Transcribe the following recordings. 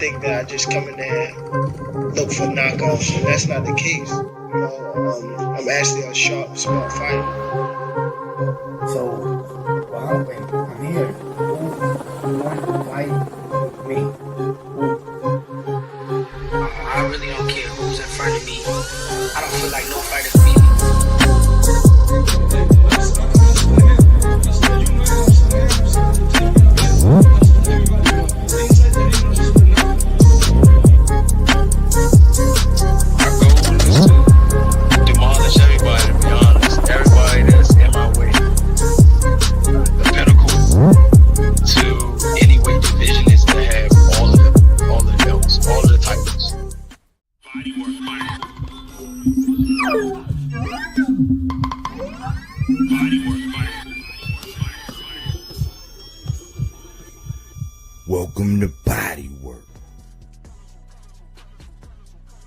think that I just come in there and look for knockoffs, and that's not the case. You know, I'm actually a sharp, smart fighter. So, well, wait, I'm here. Who want to fight with me? I really don't care who's in front of me. I don't feel like no fighter beat me. My goal is to demolish everybody, to be honest. Everybody that's in my way. The pinnacle to any weight division is to have all the belts, all of the titles. Welcome to Bodywork.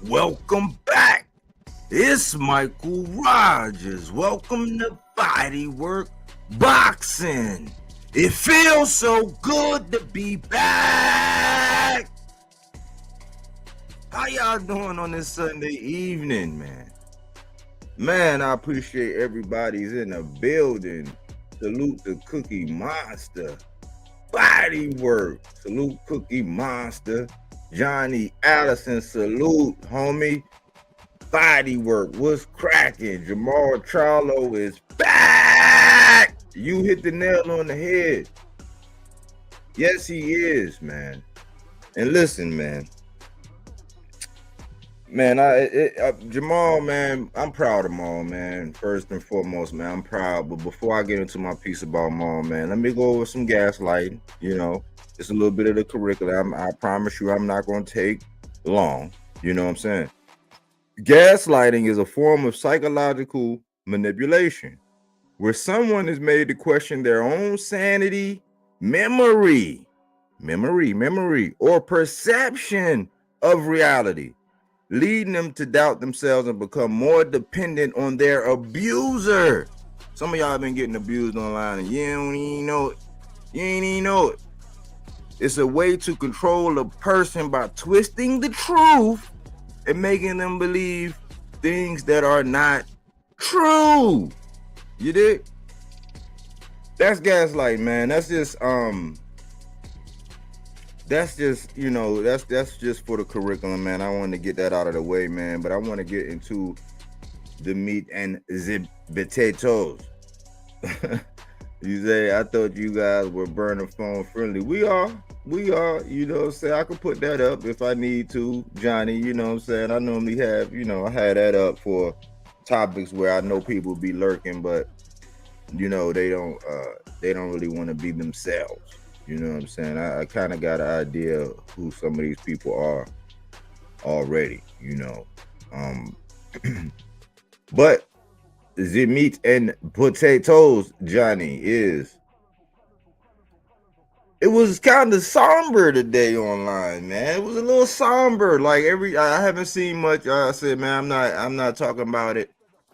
Welcome back. It's Michael Rogers. Welcome to Bodywork Boxing. It feels so good to be back. How y'all doing on this Sunday evening, man? Man, I appreciate everybody's in the building. Salute the Cookie Monster. Bodywork. Salute Cookie Monster. Johnny Allison, salute, homie. Bodywork, what's cracking? Jermall Charlo is back. You hit the nail on the head. Yes, he is, man. And listen, man. Man, Jermall, man, I'm proud of Maul, man. First and foremost, man, I'm proud. But before I get into my piece about Maul, man, let me go over some gaslighting. You know, it's a little bit of the curriculum. I promise you I'm not going to take long. You know what I'm saying? Gaslighting is a form of psychological manipulation where someone is made to question their own sanity, memory, or perception of reality, leading them to doubt themselves and become more dependent on their abuser. Some of y'all have been getting abused online and you don't even know it. You ain't even know it. It's a way to control a person by twisting the truth and making them believe things that are not true. You dig? That's gaslight, man. That's just you know, that's just for the curriculum, man. I want to get that out of the way, man. But I want to get into the meat and the potatoes. You say, I thought you guys were burner phone friendly. We are, you know what I'm saying? I can put that up if I need to, Johnny, you know what I'm saying? I normally have, you know, I had that up for topics where I know people be lurking, but you know, they don't really want to be themselves. You know what I'm saying? I kind of got an idea of who some of these people are already, you know. But the meat and potatoes, Johnny, it was kind of somber today online, man. It was a little somber. Like I haven't seen much. I said, man, I'm not talking about it.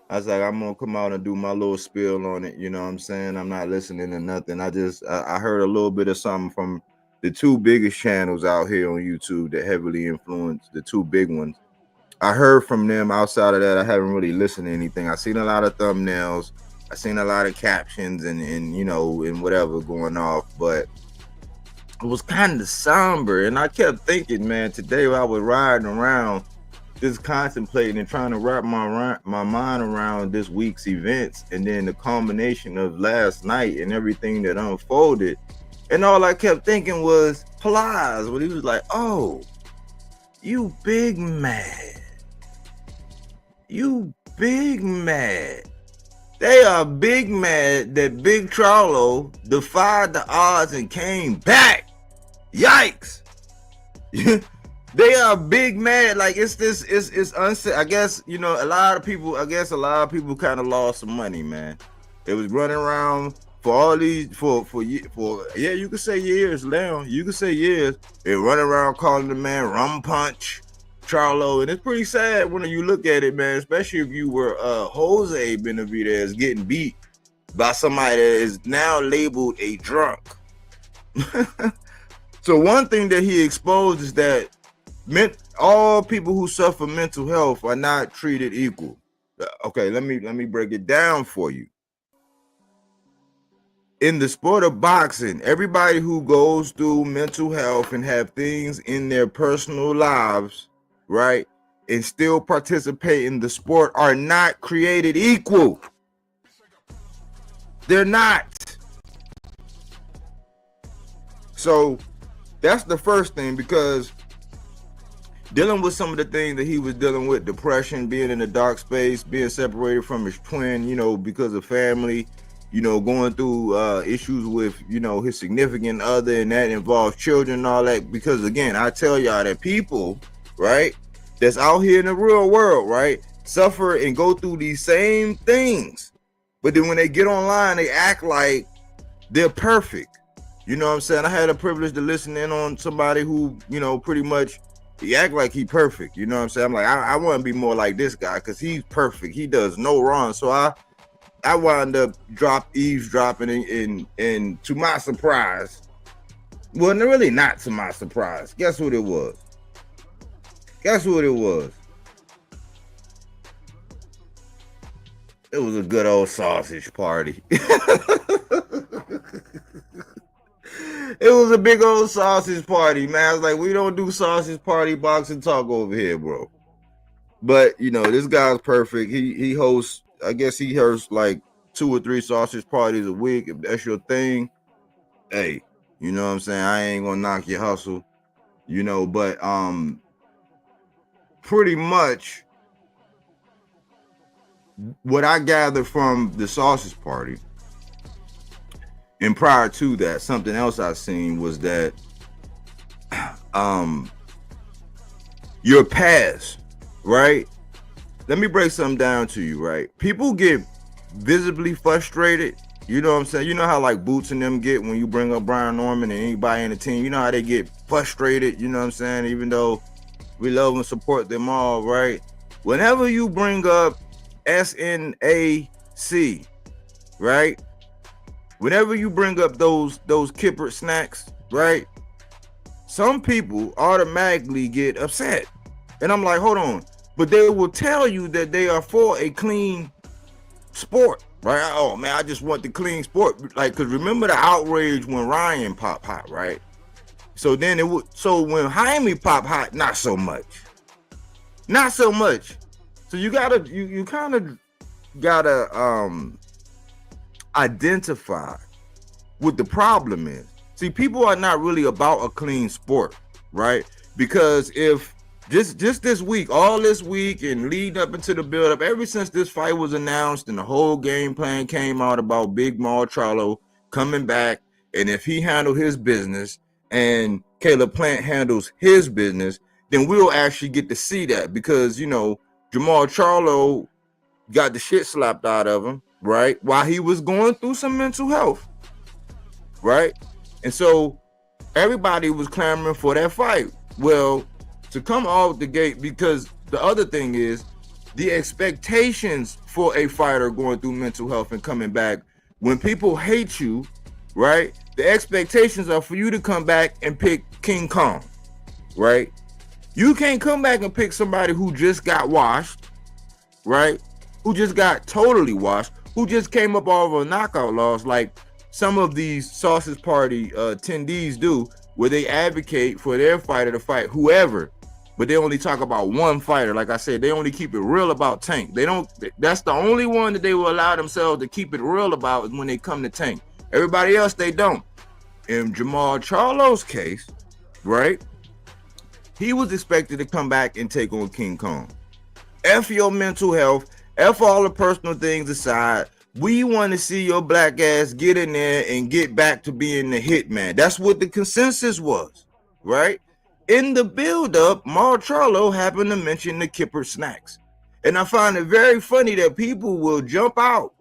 I was like, I'm gonna come out and do my little spiel on it. You know what I'm saying? I'm not listening to nothing. I heard a little bit of something from the two biggest channels out here on YouTube that heavily influenced, the two big ones. I heard from them. Outside of that, I haven't really listened to anything. I seen a lot of thumbnails. I seen a lot of captions and you know, and whatever going off, but it was kind of somber. And I kept thinking, man, today I was riding around just contemplating and trying to wrap my mind around this week's events and then the culmination of last night and everything that unfolded. And all I kept thinking was Plies, when he was like, oh, you big mad. You big mad. They are big mad that Big Charlo defied the odds and came back. Yikes. They are big mad. Like it's unsaid. I guess, you know, a lot of people kind of lost some money, man. It was running around for all these for yeah, you could say years, Leon. You could say years. They running around calling the man Rum Punch Charlo, and it's pretty sad when you look at it, man. Especially if you were Jose Benavidez getting beat by somebody that is now labeled a drunk. So one thing that he exposed is that all people who suffer mental health are not treated equal. Okay, let me break it down for you. In the sport of boxing, everybody who goes through mental health and have things in their personal lives, right, and still participate in the sport are not created equal. They're not. So that's the first thing, because dealing with some of the things that he was dealing with, depression, being in a dark space, being separated from his twin, because of family, going through issues with, his significant other, and that involves children and all that. Because again, I tell y'all that people, right, that's out here in the real world, right, suffer and go through these same things. But then when they get online, they act like they're perfect. You know what I'm saying? I had a privilege to listen in on somebody who, pretty much, he act like he perfect. You know what I'm saying? I'm like, I want to be more like this guy because he's perfect. He does no wrong. So I wound up eavesdropping, and to my surprise, well, really not to my surprise, guess what it was? Guess what it was? It was a good old sausage party. It was a big old sausage party, man. I was like, we don't do sausage party boxing talk over here, bro. But this guy's perfect. He hosts, I guess he hosts like 2 or 3 sausage parties a week. If that's your thing, hey, you know what I'm saying? I ain't gonna knock your hustle, but pretty much what I gathered from the sausage party, and prior to that, something else I seen was that your past, right? Let me break something down to you, right? People get visibly frustrated. You know what I'm saying? You know how like Boots and them get when you bring up Brian Norman and anybody in the team. You know how they get frustrated, you know what I'm saying? Even though we love and support them all, right? Whenever you bring up SNAC, right? Whenever you bring up those Kipper snacks, right? Some people automatically get upset. And I'm like, hold on. But they will tell you that they are for a clean sport, right? Oh man, I just want the clean sport. Like, cause remember the outrage when Ryan popped hot, right? So then when Jaime popped hot, not so much. Not so much. So you kind of gotta identify what the problem is. See, people are not really about a clean sport, right? Because if just this week, all this week and lead up into the build up, ever since this fight was announced and the whole game plan came out about Jermall Charlo coming back, and if he handled his business and Caleb Plant handles his business, then we'll actually get to see that, because Jermall Charlo got the shit slapped out of him, right, while he was going through some mental health, right? And so everybody was clamoring for that fight. Well, to come off the gate, because the other thing is the expectations for a fighter going through mental health and coming back, when people hate you, right, the expectations are for you to come back and pick King Kong, right? You can't come back and pick somebody who just got washed, right? Who just got totally washed, who just came up off of a knockout loss, like some of these sausage party attendees do, where they advocate for their fighter to fight whoever, but they only talk about one fighter. Like I said, they only keep it real about Tank. That's the only one that they will allow themselves to keep it real about, is when they come to Tank. Everybody else, they don't. In Jermall Charlo's case, right, he was expected to come back and take on King Kong. F your mental health, F all the personal things aside. We want to see your black ass get in there and get back to being the Hitman. That's what the consensus was, right? In the build-up, Jermall Charlo happened to mention the Kipper snacks. And I find it very funny that people will jump out.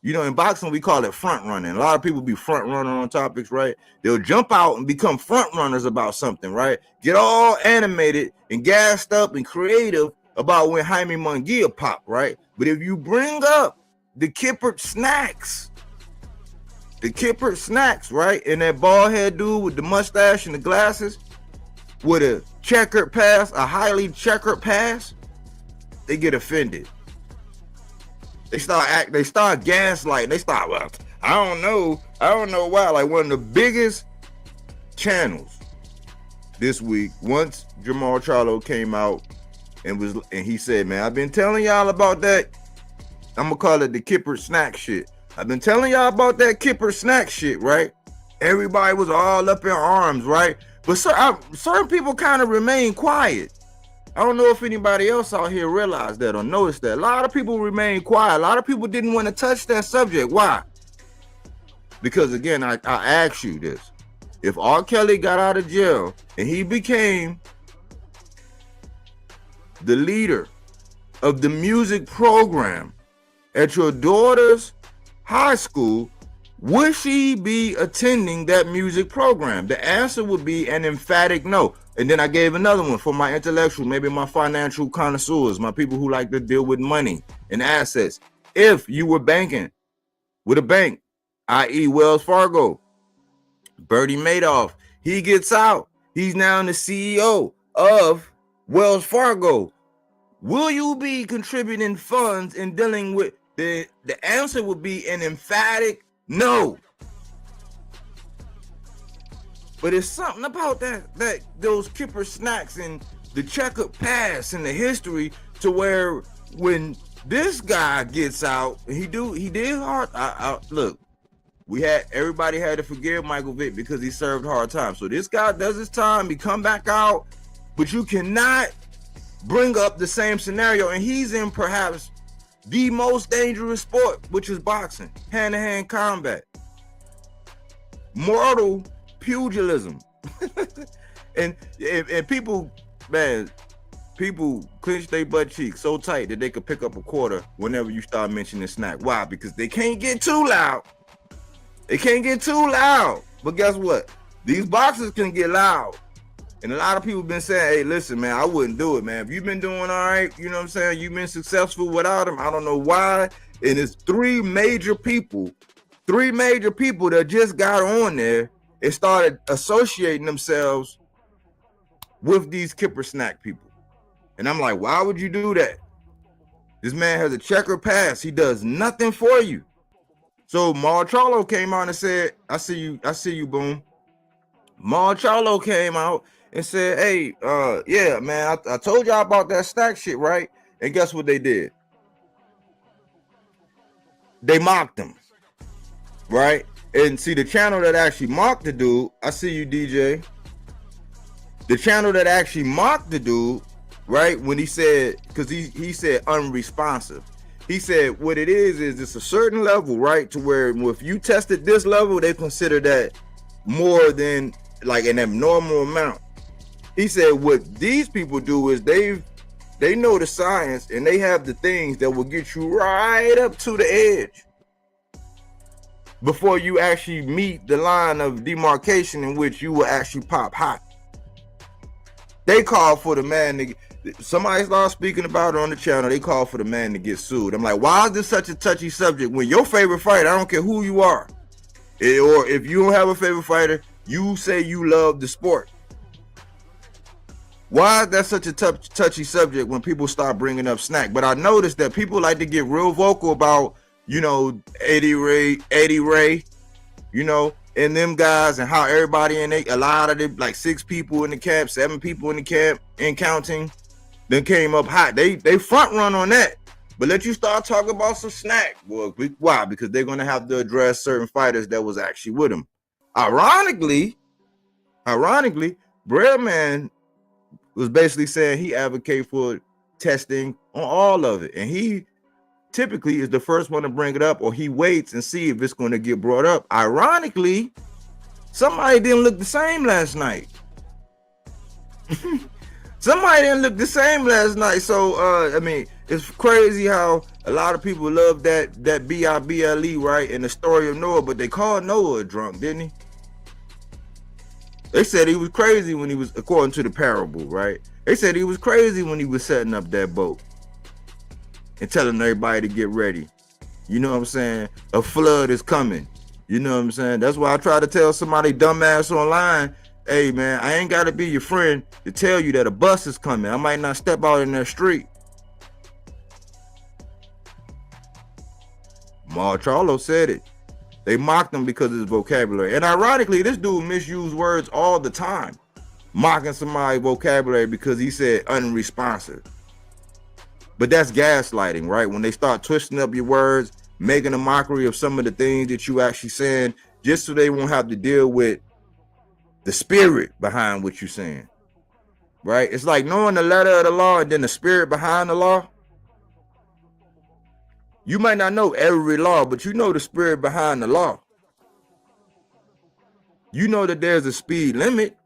In boxing, we call it front running. A lot of people be front running on topics, right? They'll jump out and become front runners about something, right? Get all animated and gassed up and creative about when Jaime Munguia popped, right? But if you bring up the Kipper snacks, the Kipper snacks, right? And that bald head dude with the mustache and the glasses with a checkered past, a highly checkered past, they get offended. They start gaslighting. They start, well, I don't know why. Like one of the biggest channels this week, once Jermall Charlo came out and he said, man, I've been telling y'all about that. I'm gonna call it the Kipper snack shit. I've been telling y'all about that Kipper snack shit, right? Everybody was all up in arms, right? But certain people kind of remain quiet. I don't know if anybody else out here realized that or noticed that. A lot of people remain quiet. A lot of people didn't want to touch that subject. Why? Because again, I asked you this. If R. Kelly got out of jail and he became the leader of the music program at your daughter's high school, would she be attending that music program? The answer would be an emphatic no. And then I gave another one for my intellectual, maybe my financial connoisseurs, my people who like to deal with money and assets. If you were banking with a bank, i.e. Wells Fargo, Bernie Madoff, he gets out. He's now the CEO of Wells Fargo. Will you be contributing funds and dealing with the answer would be an emphatic no. But it's something about that those Kipper snacks and the checkered past and the history to where when this guy gets out, he did hard. Look, everybody had to forgive Michael Vick because he served hard time. So this guy does his time, he come back out, but you cannot bring up the same scenario. And he's in perhaps the most dangerous sport, which is boxing, hand-to-hand combat, mortal pugilism. and people, man, people clench their butt cheeks so tight that they could pick up a quarter whenever you start mentioning snack. Why? Because they can't get too loud. They can't get too loud. But guess what? These boxers can get loud. And a lot of people been saying, hey, listen, man, I wouldn't do it, man. If you've been doing all right, you know what I'm saying? You've been successful without him. I don't know why. And it's three major people that just got on there and started associating themselves with these Kipper snack people. And I'm like, why would you do that? This man has a checkered past. He does nothing for you. So Jermall Charlo came out and said, I see you, boom. Jermall Charlo came out and said, hey, yeah, man, I told y'all about that snack shit, right? And guess what they did? They mocked him, right? And see, the channel that actually mocked the dude, I see you, DJ. The channel that actually mocked the dude, right, when he said, because he said unresponsive. He said what it is it's a certain level, right, to where if you tested this level, they consider that more than like an abnormal amount. He said what these people do is they know the science and they have the things that will get you right up to the edge before you actually meet the line of demarcation in which you will actually pop hot. They call for the man to, somebody started speaking about it on the channel, they call for the man to get sued. I'm like, why is this such a touchy subject when your favorite fighter, I don't care who you are, or if you don't have a favorite fighter, you say you love the sport. Why is that such a touchy subject when people start bringing up snack? But I noticed that people like to get real vocal about, you know, Eddie Ray, you know, and them guys and how everybody a lot of them, like 6 people in the camp, 7 people in the camp and counting, then came up hot. They front run on that. But let you start talking about some snack. Well, why? Because they're going to have to address certain fighters that was actually with them. Ironically, Breadman was basically saying he advocates for testing on all of it. And he typically is the first one to bring it up, or he waits and see if it's going to get brought up. Ironically, somebody didn't look the same last night. Somebody didn't look the same last night. So, I mean, it's crazy how a lot of people love that BIBLE, right? And the story of Noah, but they called Noah a drunk, didn't he? They said he was crazy when he was, according to the parable, right? They said he was crazy when he was setting up that boat and telling everybody to get ready. You know what I'm saying? A flood is coming. You know what I'm saying? That's why I try to tell somebody dumbass online, hey man, I ain't gotta be your friend to tell you that a bus is coming. I might not step out in that street. Jermall Charlo said it. They mocked him because of his vocabulary. And ironically, this dude misused words all the time, mocking somebody's vocabulary because he said unresponsive. But that's gaslighting, right? When they start twisting up your words, making a mockery of some of the things that you actually saying, just so they won't have to deal with the spirit behind what you're saying, right? It's like knowing the letter of the law and then the spirit behind the law. You might not know every law, but you know the spirit behind the law. You know that there's a speed limit.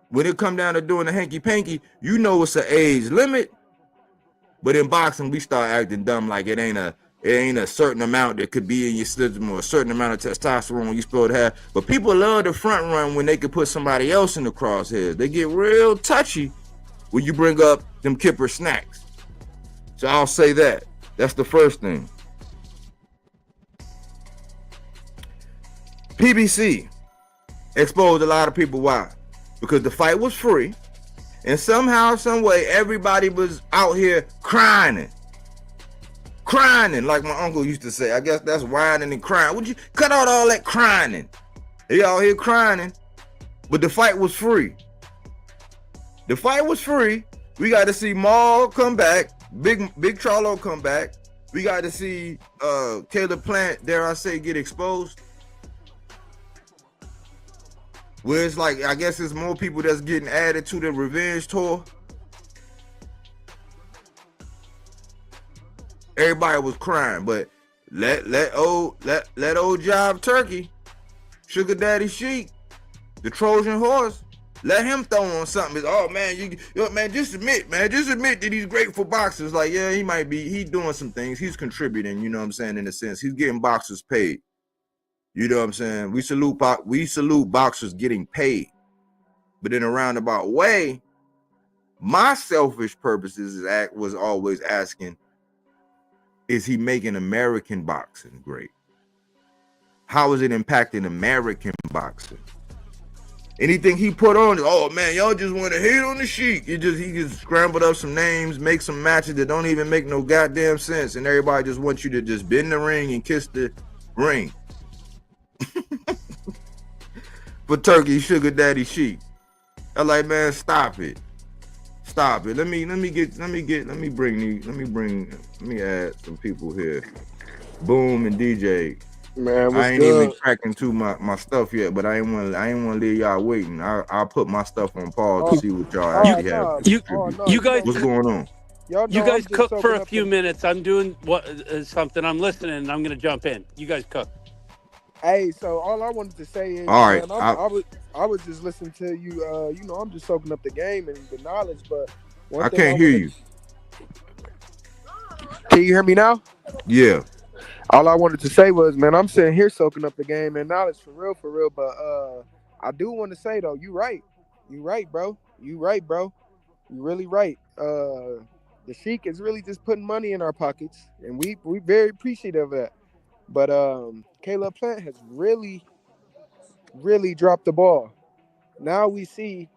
When it come down to doing the hanky-panky, you know it's an age limit. But in boxing, we start acting dumb like it ain't a certain amount that could be in your system or a certain amount of testosterone you're supposed to have. But people love the front run when they can put somebody else in the crosshairs. They get real touchy when you bring up them Kipper snacks. So I'll say that. That's the first thing. PBC exposed a lot of people. Why? Because the fight was free. And somehow, some way, everybody was out here crying. Crying, like my uncle used to say. I guess that's whining and crying. Would you cut out all that crying? They out here crying. But the fight was free. The fight was free. We got to see Maul come back. Big Charlo come back. We got to see Caleb Plant, dare I say, get exposed. Where it's like, I guess there's more people that's getting added to the revenge tour. Everybody was crying, but let old Job Turkey, Sugar Daddy Sheik, the Trojan horse, let him throw on something. Oh man, man, just admit that he's great for boxers. Like, yeah, he's doing some things, he's contributing, you know what I'm saying, in a sense. He's getting boxers paid. You know what I'm saying? We salute boxers getting paid. But in a roundabout way, my selfish purposes was always asking, is he making American boxing great? How is it impacting American boxing? Anything he put on, oh man, y'all just want to hate on the Sheik. He just scrambled up some names, make some matches that don't even make no goddamn sense, and everybody just wants you to just bend the ring and kiss the ring. For Turkey, Sugar Daddy Sheik. I'm like, man, stop it. Let me add some people here. Boom and DJ. Man, I ain't good? even cracking to my stuff yet, but I ain't want to leave y'all waiting. I'll put my stuff on pause to see what y'all actually have. You guys, what's going on? You guys cook for a few minutes. I'm doing something. I'm listening, and I'm gonna jump in. You guys cook. Hey, so all I wanted to say is, all right, man, I was just listening to you. I'm just soaking up the game and the knowledge. But I can't hear you. Can you hear me now? Yeah. All I wanted to say was, man, I'm sitting here soaking up the game and knowledge for real. But I do want to say though, you right, bro. You really right. The Sheik is really just putting money in our pockets, and we very appreciative of that. But Caleb Plant has really dropped the ball. Now we see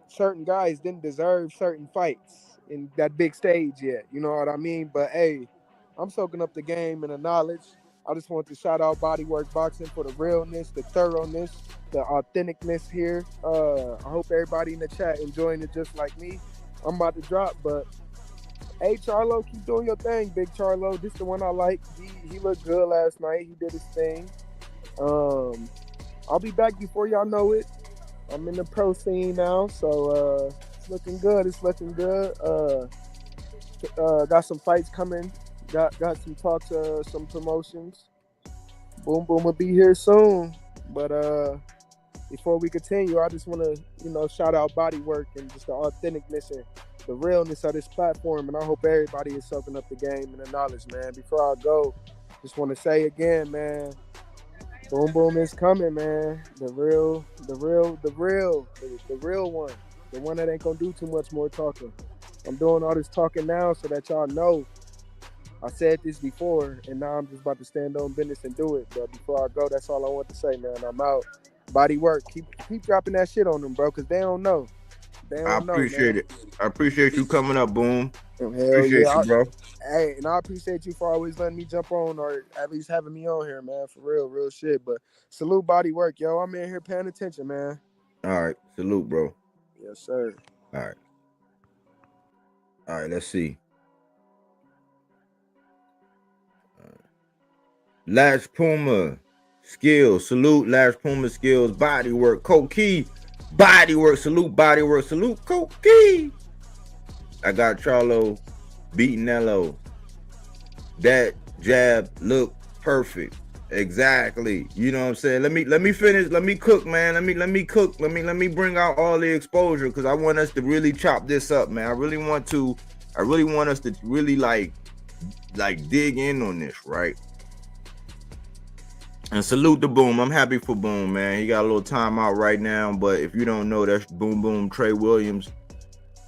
certain guys didn't deserve certain fights in that big stage yet. You know what I mean? But hey, I'm soaking up the game and the knowledge. I just want to shout out Bodywork Boxing for the realness, the thoroughness, the authenticness here. I hope everybody in the chat enjoying it just like me. I'm about to drop, but hey, Charlo, keep doing your thing, Big Charlo. This is the one I like. He looked good last night. He did his thing. I'll be back before y'all know it. I'm in the pro scene now, so it's looking good. Got some fights coming. Got some talks, some promotions. Boom will be here soon. But before we continue, I just want to, shout out Bodywork and just the authenticness and the realness of this platform, and I hope everybody is soaking up the game and the knowledge, man. Before I go, just want to say again, man, Boom is coming, man. The real one. The one that ain't gonna do too much more talking. I'm doing all this talking now so that y'all know I said this before, and now I'm just about to stand on business and do it. But before I go, that's all I want to say, man. I'm out. Bodywork. Keep dropping that shit on them, bro, because they don't know. They I don't know, appreciate man. it. I appreciate you coming up, Boom. Hell Appreciate yeah. you, bro. Hey, and I appreciate you for always letting me jump on, or at least having me on here, man. For real shit. But salute Bodywork, yo. I'm in here paying attention, man. All right. Salute, bro. Yes, sir. All right. All right, let's see. Lash Puma skills. Salute Lash Puma skills. Bodywork. Coquille. Bodywork. Salute Bodywork. Salute Coquille. I got Charlo beating Nello. That jab looked perfect. Exactly. You know what I'm saying? Let me finish. Let me cook, man. Let me cook. Let me bring out all the exposure, because I want us to really chop this up, man. I really want us to really like dig in on this, right? And salute the Boom. I'm happy for Boom, man. He got a little time out right now, but if you don't know, that's Boom Trey Williams.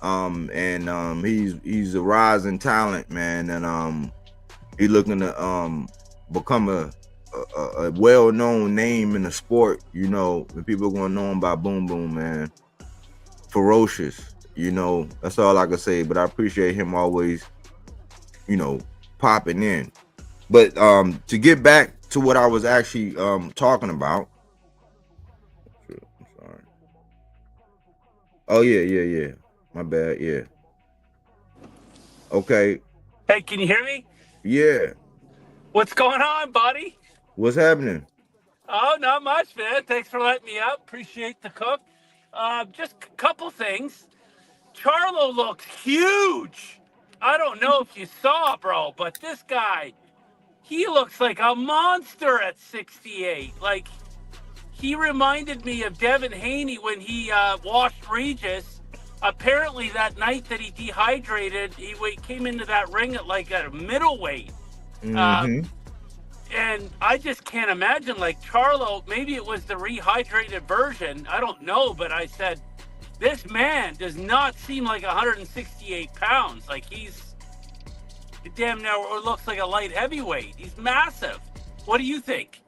He's a rising talent, man, and he's looking to become a well-known name in the sport. You know, and people are gonna know him by Boom, man. Ferocious, you know. That's all I can say. But I appreciate him always, you know, popping in. But to get back to what I was actually talking about. I'm sorry. Oh yeah. My bad. Yeah. Okay. Hey, can you hear me? Yeah. What's going on, buddy? What's happening? Oh, not much, man. Thanks for letting me up. Appreciate the cook. Just a couple things. Charlo looks huge. I don't know if you saw, bro, but this guy, he looks like a monster at 68. Like, he reminded me of Devin Haney when he washed Regis. Apparently, that night that he dehydrated, he came into that ring at like a middleweight. Mm-hmm. And I just can't imagine, like, Charlo, maybe it was the rehydrated version. I don't know, but I said, this man does not seem like 168 pounds. Like, he's damn near looks like a light heavyweight. He's massive. What do you think?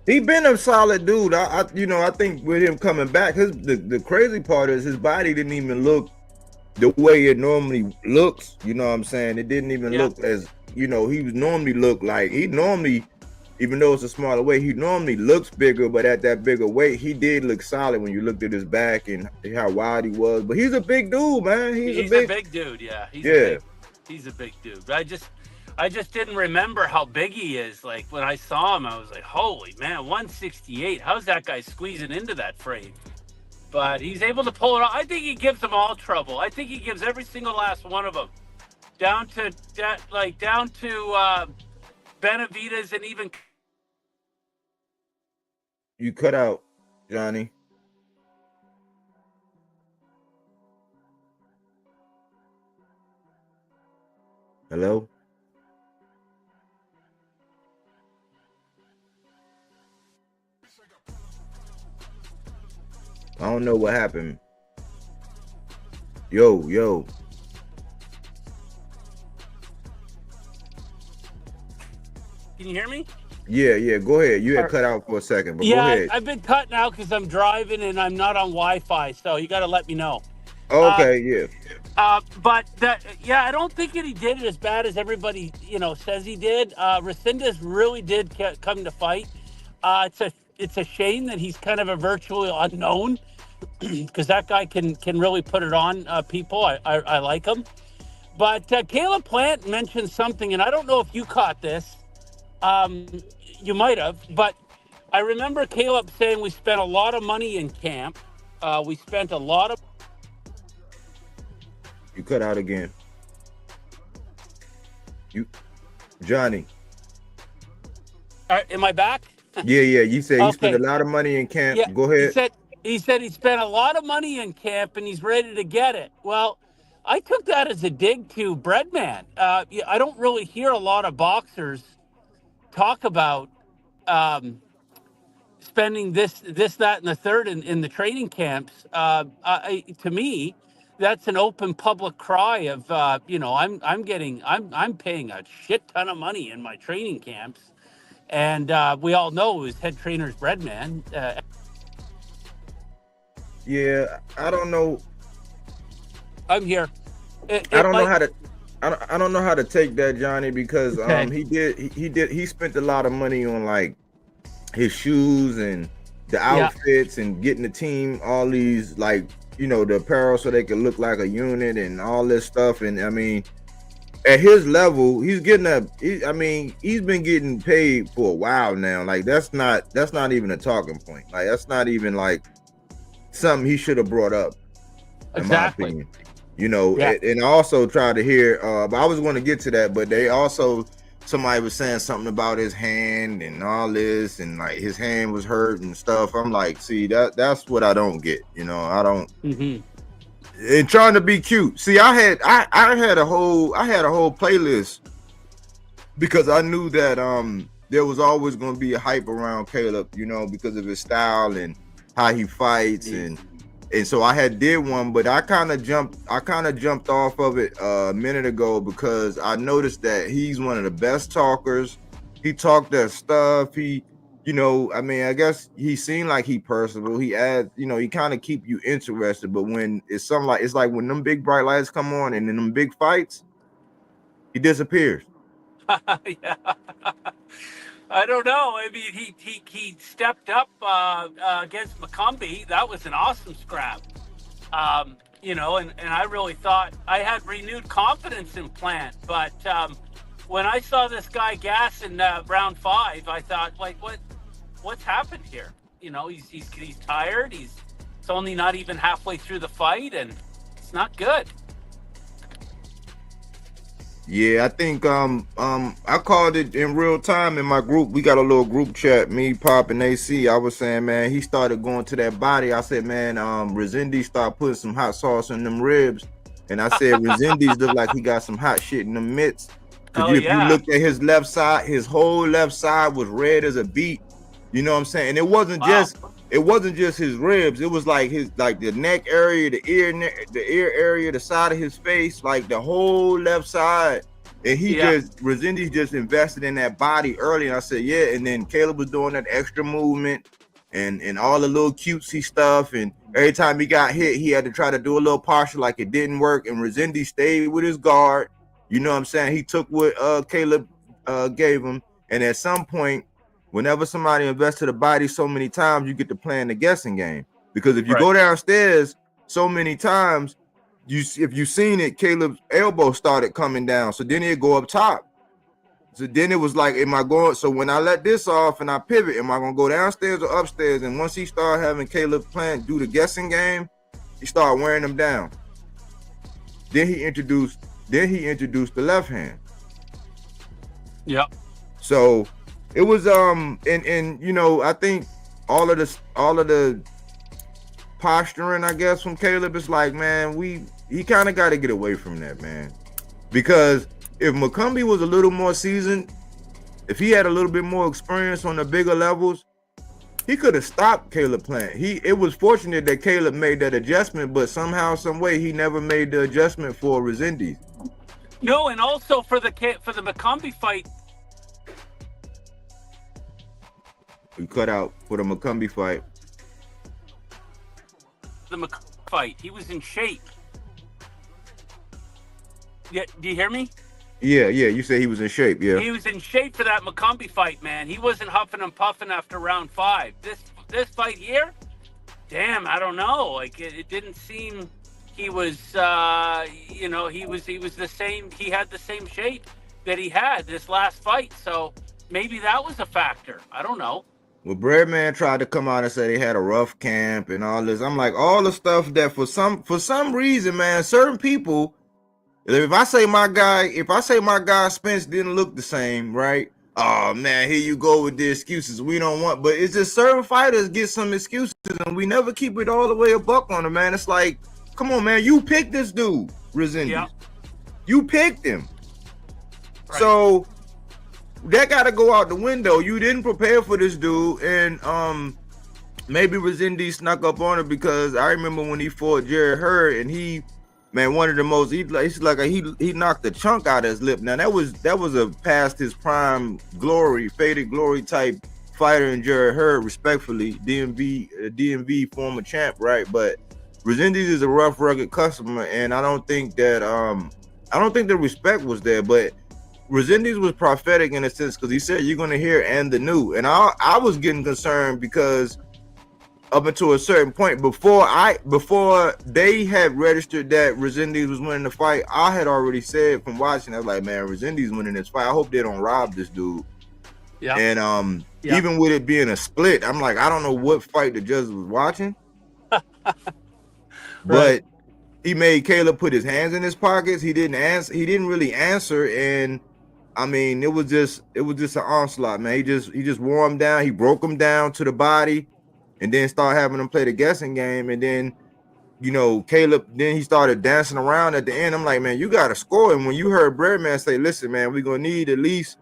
He been a solid dude. I think with him coming back, the crazy part is his body didn't even look the way it normally looks. You know what I'm saying? It didn't even look as, you know, he normally, even though it's a smaller weight, he normally looks bigger, but at that bigger weight, he did look solid when you looked at his back and how wide he was. But he's a big dude, man. He's a big dude, yeah. He's a big dude. I just didn't remember how big he is. Like, when I saw him, I was like, holy man, 168. How's that guy squeezing into that frame? But he's able to pull it off. I think he gives them all trouble. I think he gives every single last one of them. Down to Benavides, and even... You cut out, Johnny. Hello? I don't know what happened. Yo. Can you hear me? Yeah. Go ahead. You had cut out for a second, but go ahead. I've been cutting out because I'm driving and I'm not on Wi-Fi, so you got to let me know. Okay, yeah. But I don't think that he did it as bad as everybody, says he did. Resendez really did come to fight. It's a shame that he's kind of a virtually unknown, because that guy can really put it on people. I like him. But Caleb Plant mentioned something, and I don't know if you caught this. You might have, but I remember Caleb saying we spent a lot of money in camp. We spent a lot of... You cut out again. Johnny. Am I back? Yeah. You said you spent a lot of money in camp. Yeah, Go ahead. He said he spent a lot of money in camp and he's ready to get it. Well, I took that as a dig to Breadman. I don't really hear a lot of boxers talk about spending this, that, and the third in the training camps. To me, that's an open public cry of I'm paying a shit ton of money in my training camps, and we all know it was head trainer's bread, man. Yeah, I don't know. I'm here. I don't know how to. I don't know how to take that, Johnny, because Okay. he spent a lot of money on like his shoes and the outfits and getting the team all these like the apparel so they could look like a unit and all this stuff. And I mean, at his level, he's getting he's been getting paid for a while now. Like that's not even a talking point. Like that's not even like something he should have brought up. Exactly. In my opinion. And I also tried to hear, but I was going to get to that, but somebody was saying something about his hand and all this, and like his hand was hurt and stuff. I'm like, see, that's what I don't get. I don't. Mm-hmm. And trying to be cute. See, I had a whole playlist because I knew that there was always going to be a hype around Caleb, because of his style and how he fights and so I did one, but I kind of jumped off of it a minute ago because I noticed that he's one of the best talkers. He talked that stuff. He, I guess he seemed like he personable. He adds, he kind of keep you interested. But when it's like when them big bright lights come on and in them big fights, he disappears. Yeah. I don't know. I mean, he stepped up against McCumbee. That was an awesome scrap. And I really thought I had renewed confidence in Plant. But when I saw this guy gas in round 5, I thought, like, what's happened here? He's tired. It's only not even halfway through the fight, and it's not good. Yeah, I think I called it in real time in my group. We got a little group chat, me, Pop, and AC. I was saying, man, he started going to that body. I said, man, Resendiz started putting some hot sauce in them ribs. And I said, Resendiz looked like he got some hot shit in the mitts. Because you looked at his left side, his whole left side was red as a beet. You know what I'm saying? And it wasn't just his ribs. It was like the neck area, the ear area, the side of his face, like the whole left side. And Resendiz just invested in that body early. And I said, yeah. And then Caleb was doing that extra movement and all the little cutesy stuff. And every time he got hit, he had to try to do a little partial, like it didn't work. And Resendiz stayed with his guard. You know what I'm saying? He took what Caleb gave him. And at some point, whenever somebody invests to the body so many times, you get to playing the guessing game. Because if you go downstairs so many times, if you seen it, Caleb's elbow started coming down. So then he'd go up top. So then it was like, am I going? So when I let this off and I pivot, am I going to go downstairs or upstairs? And once he started having Caleb do the guessing game, he started wearing them down. Then he introduced the left hand. Yep. So it was I think all of the posturing, I guess, from Caleb is like, man, he kind of got to get away from that, man. Because if McCumbee was a little more seasoned, if he had a little bit more experience on the bigger levels, he could have stopped Caleb Plant. It was fortunate that Caleb made that adjustment, but somehow, some way, he never made the adjustment for Resendiz. No, and also for the McCumbee fight. We cut out for the McCumbee fight. The McCumbee fight. He was in shape. Yeah, do you hear me? Yeah. You said he was in shape. Yeah. He was in shape for that McCumbee fight, man. He wasn't huffing and puffing after round 5. This fight here, damn, I don't know. Like it didn't seem he was. He was the same. He had the same shape that he had this last fight. So maybe that was a factor. I don't know. Well, Breadman tried to come out and say they had a rough camp and all this. I'm like, all the stuff that for some reason, man, certain people. If I say my guy Spence didn't look the same, right? Oh man, here you go with the excuses. We don't want, but it's just certain fighters get some excuses, and we never keep it all the way a buck on them, man. It's like, come on, man, you picked this dude, Resendiz. Yeah. You picked him, right. So that got to go out the window. You didn't prepare for this dude, and maybe Resendiz snuck up on it because I remember when he fought Jared Hurd, and he Man, one of the most he knocked the chunk out of his lip. Now that was a past his prime glory, faded glory type fighter in Jerry Hurd, respectfully, DMV former champ, right? But Resendiz is a rough, rugged customer, and I don't think the respect was there. But Resendiz was prophetic in a sense because he said you're gonna hear and the new, and I was getting concerned because up until a certain point before they had registered that Resendiz was winning the fight, I had already said from watching, I was like, man, Resendiz winning this fight. I hope they don't rob this dude. Yeah. And even with it being a split, I'm like, I don't know what fight the judge was watching. But he made Caleb put his hands in his pockets. He didn't really answer, and I mean, it was just an onslaught, man. He just wore him down. He broke him down to the body, and then started having him play the guessing game. And then, Caleb, then he started dancing around at the end. I'm like, man, you got to score. And when you heard Breadman say, listen, man, we're going to need at least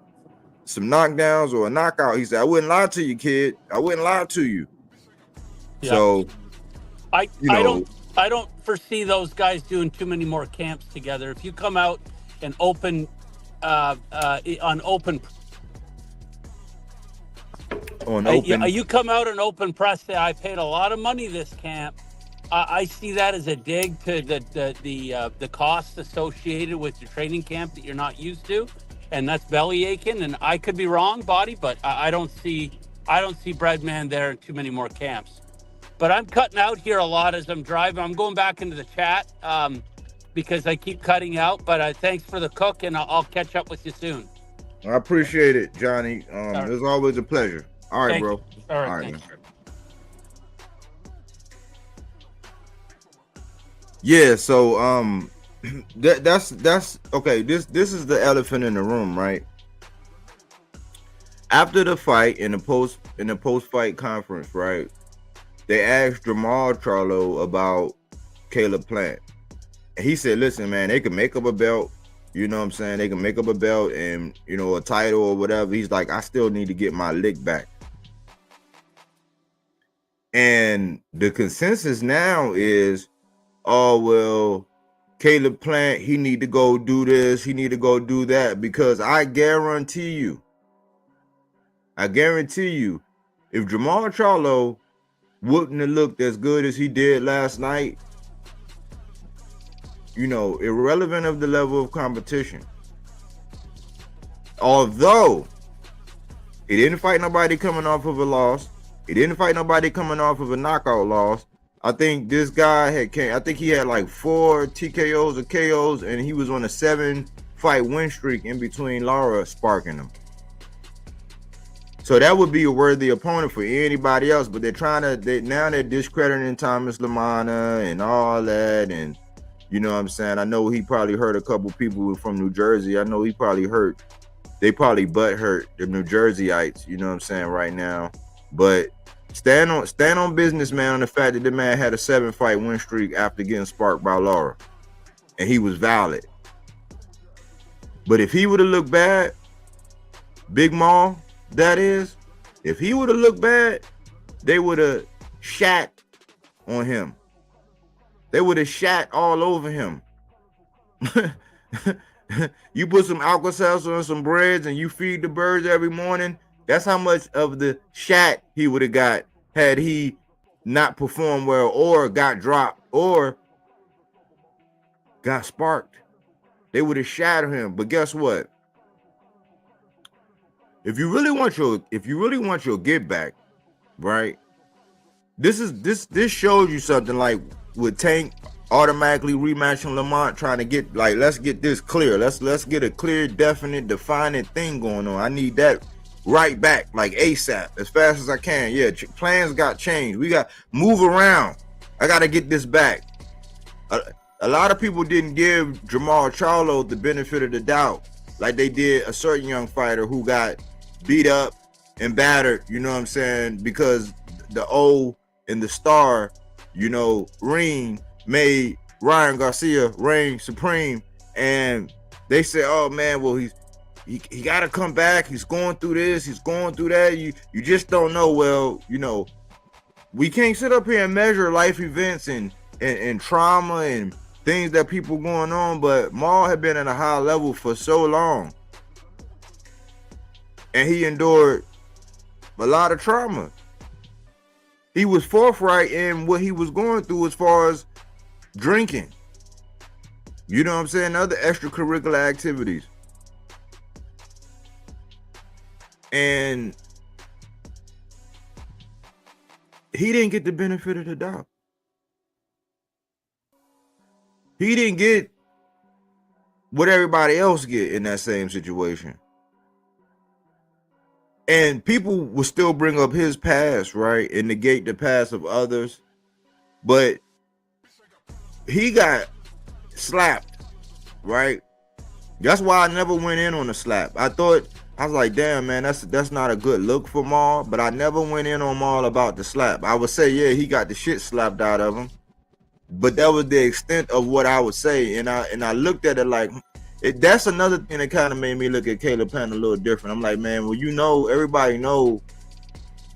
some knockdowns or a knockout, he said, I wouldn't lie to you, kid. I wouldn't lie to you. Yeah. So, I don't foresee those guys doing too many more camps together. If you come out and open you come out and open press, say I paid a lot of money this camp. I see that as a dig to the costs associated with your training camp that you're not used to, and that's belly aching. And I could be wrong, Body, but I don't see Breadman there in too many more camps. But I'm cutting out here a lot as I'm driving. I'm going back into the chat because I keep cutting out. But thanks for the cook, and I'll catch up with you soon. I appreciate it, Johnny. Right. It's always a pleasure. All right, bro. All right, thanks. Yeah, so that's okay. This is the elephant in the room, right? After the fight in the post fight conference, right? They asked Jermall Charlo about Caleb Plant. And he said, listen, man, they can make up a belt. You know what I'm saying? They can make up a belt and, a title or whatever. He's like, I still need to get my lick back. And the consensus now is, oh, well, Caleb Plant, he need to go do this. He need to go do that. Because I guarantee you, if Jermall Charlo wouldn't have looked as good as he did last night, irrelevant of the level of competition. Although he didn't fight nobody coming off of a loss, he didn't fight nobody coming off of a knockout loss. I think this guy he had like 4 TKOs or KOs, and he was on a 7-fight win streak in between Lara sparking him. So that would be a worthy opponent for anybody else, but they're discrediting Thomas LaManna and all that, and you know what I'm saying? I know he probably hurt a couple people from New Jersey. I know they probably butt hurt the New Jerseyites, you know what I'm saying, right now. But stand on business, man, on the fact that the man had a 7-fight win streak after getting sparked by Lara, and he was valid. But if he would have looked bad, Big Maul, that is, if he would have looked bad, they would have shat on him. They would have shat all over him. You put some Alka-Seltzer on some breads and you feed the birds every morning. That's how much of the shat he would have got had he not performed well or got dropped or got sparked. They would have shat on him. But guess what? If you really want your get back, right? This shows you something like with Tank automatically rematching Lamont, trying to get like, let's get this clear. Let's get a clear, definite, defining thing going on. I need that right back, like ASAP, as fast as I can. Yeah, plans got changed. We got move around. I got to get this back. A lot of people didn't give Jermall Charlo the benefit of the doubt, like they did a certain young fighter who got beat up and battered, you know what I'm saying, because the O and the star, ring made Ryan Garcia reign supreme, and they said, oh man, well he got to come back, he's going through this, he's going through that. You just don't know. Well, we can't sit up here and measure life events and trauma things that people going on, but Maul had been at a high level for so long. And he endured a lot of trauma. He was forthright in what he was going through as far as drinking. You know what I'm saying? Other extracurricular activities. And he didn't get the benefit of the doubt. He didn't get what everybody else get in that same situation. And people will still bring up his past, right? And negate the past of others. But he got slapped, right? That's why I never went in on the slap. I was like, damn, man, that's not a good look for Maul. But I never went in on Maul about the slap. I would say, yeah, he got the shit slapped out of him. But that was the extent of what I would say. And I looked at it like, that's another thing that kind of made me look at Caleb Plant a little different. I'm like, man, well, you know, everybody know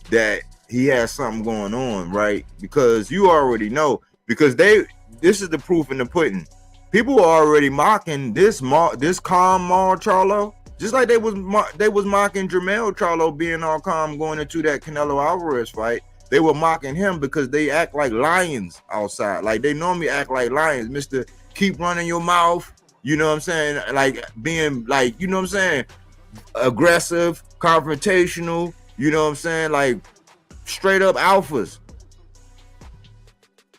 that he has something going on, right? Because you already know. Because this is the proof in the pudding. People are already mocking this calm Jermall Charlo, just like they was mocking Jermall Charlo being all calm going into that Canelo Alvarez fight. They were mocking him because they act like lions outside. Like they normally act like lions, Mr. Keep running your mouth. You know what I'm saying? Like being like, you know what I'm saying? Aggressive, confrontational, you know what I'm saying? Like straight up alphas.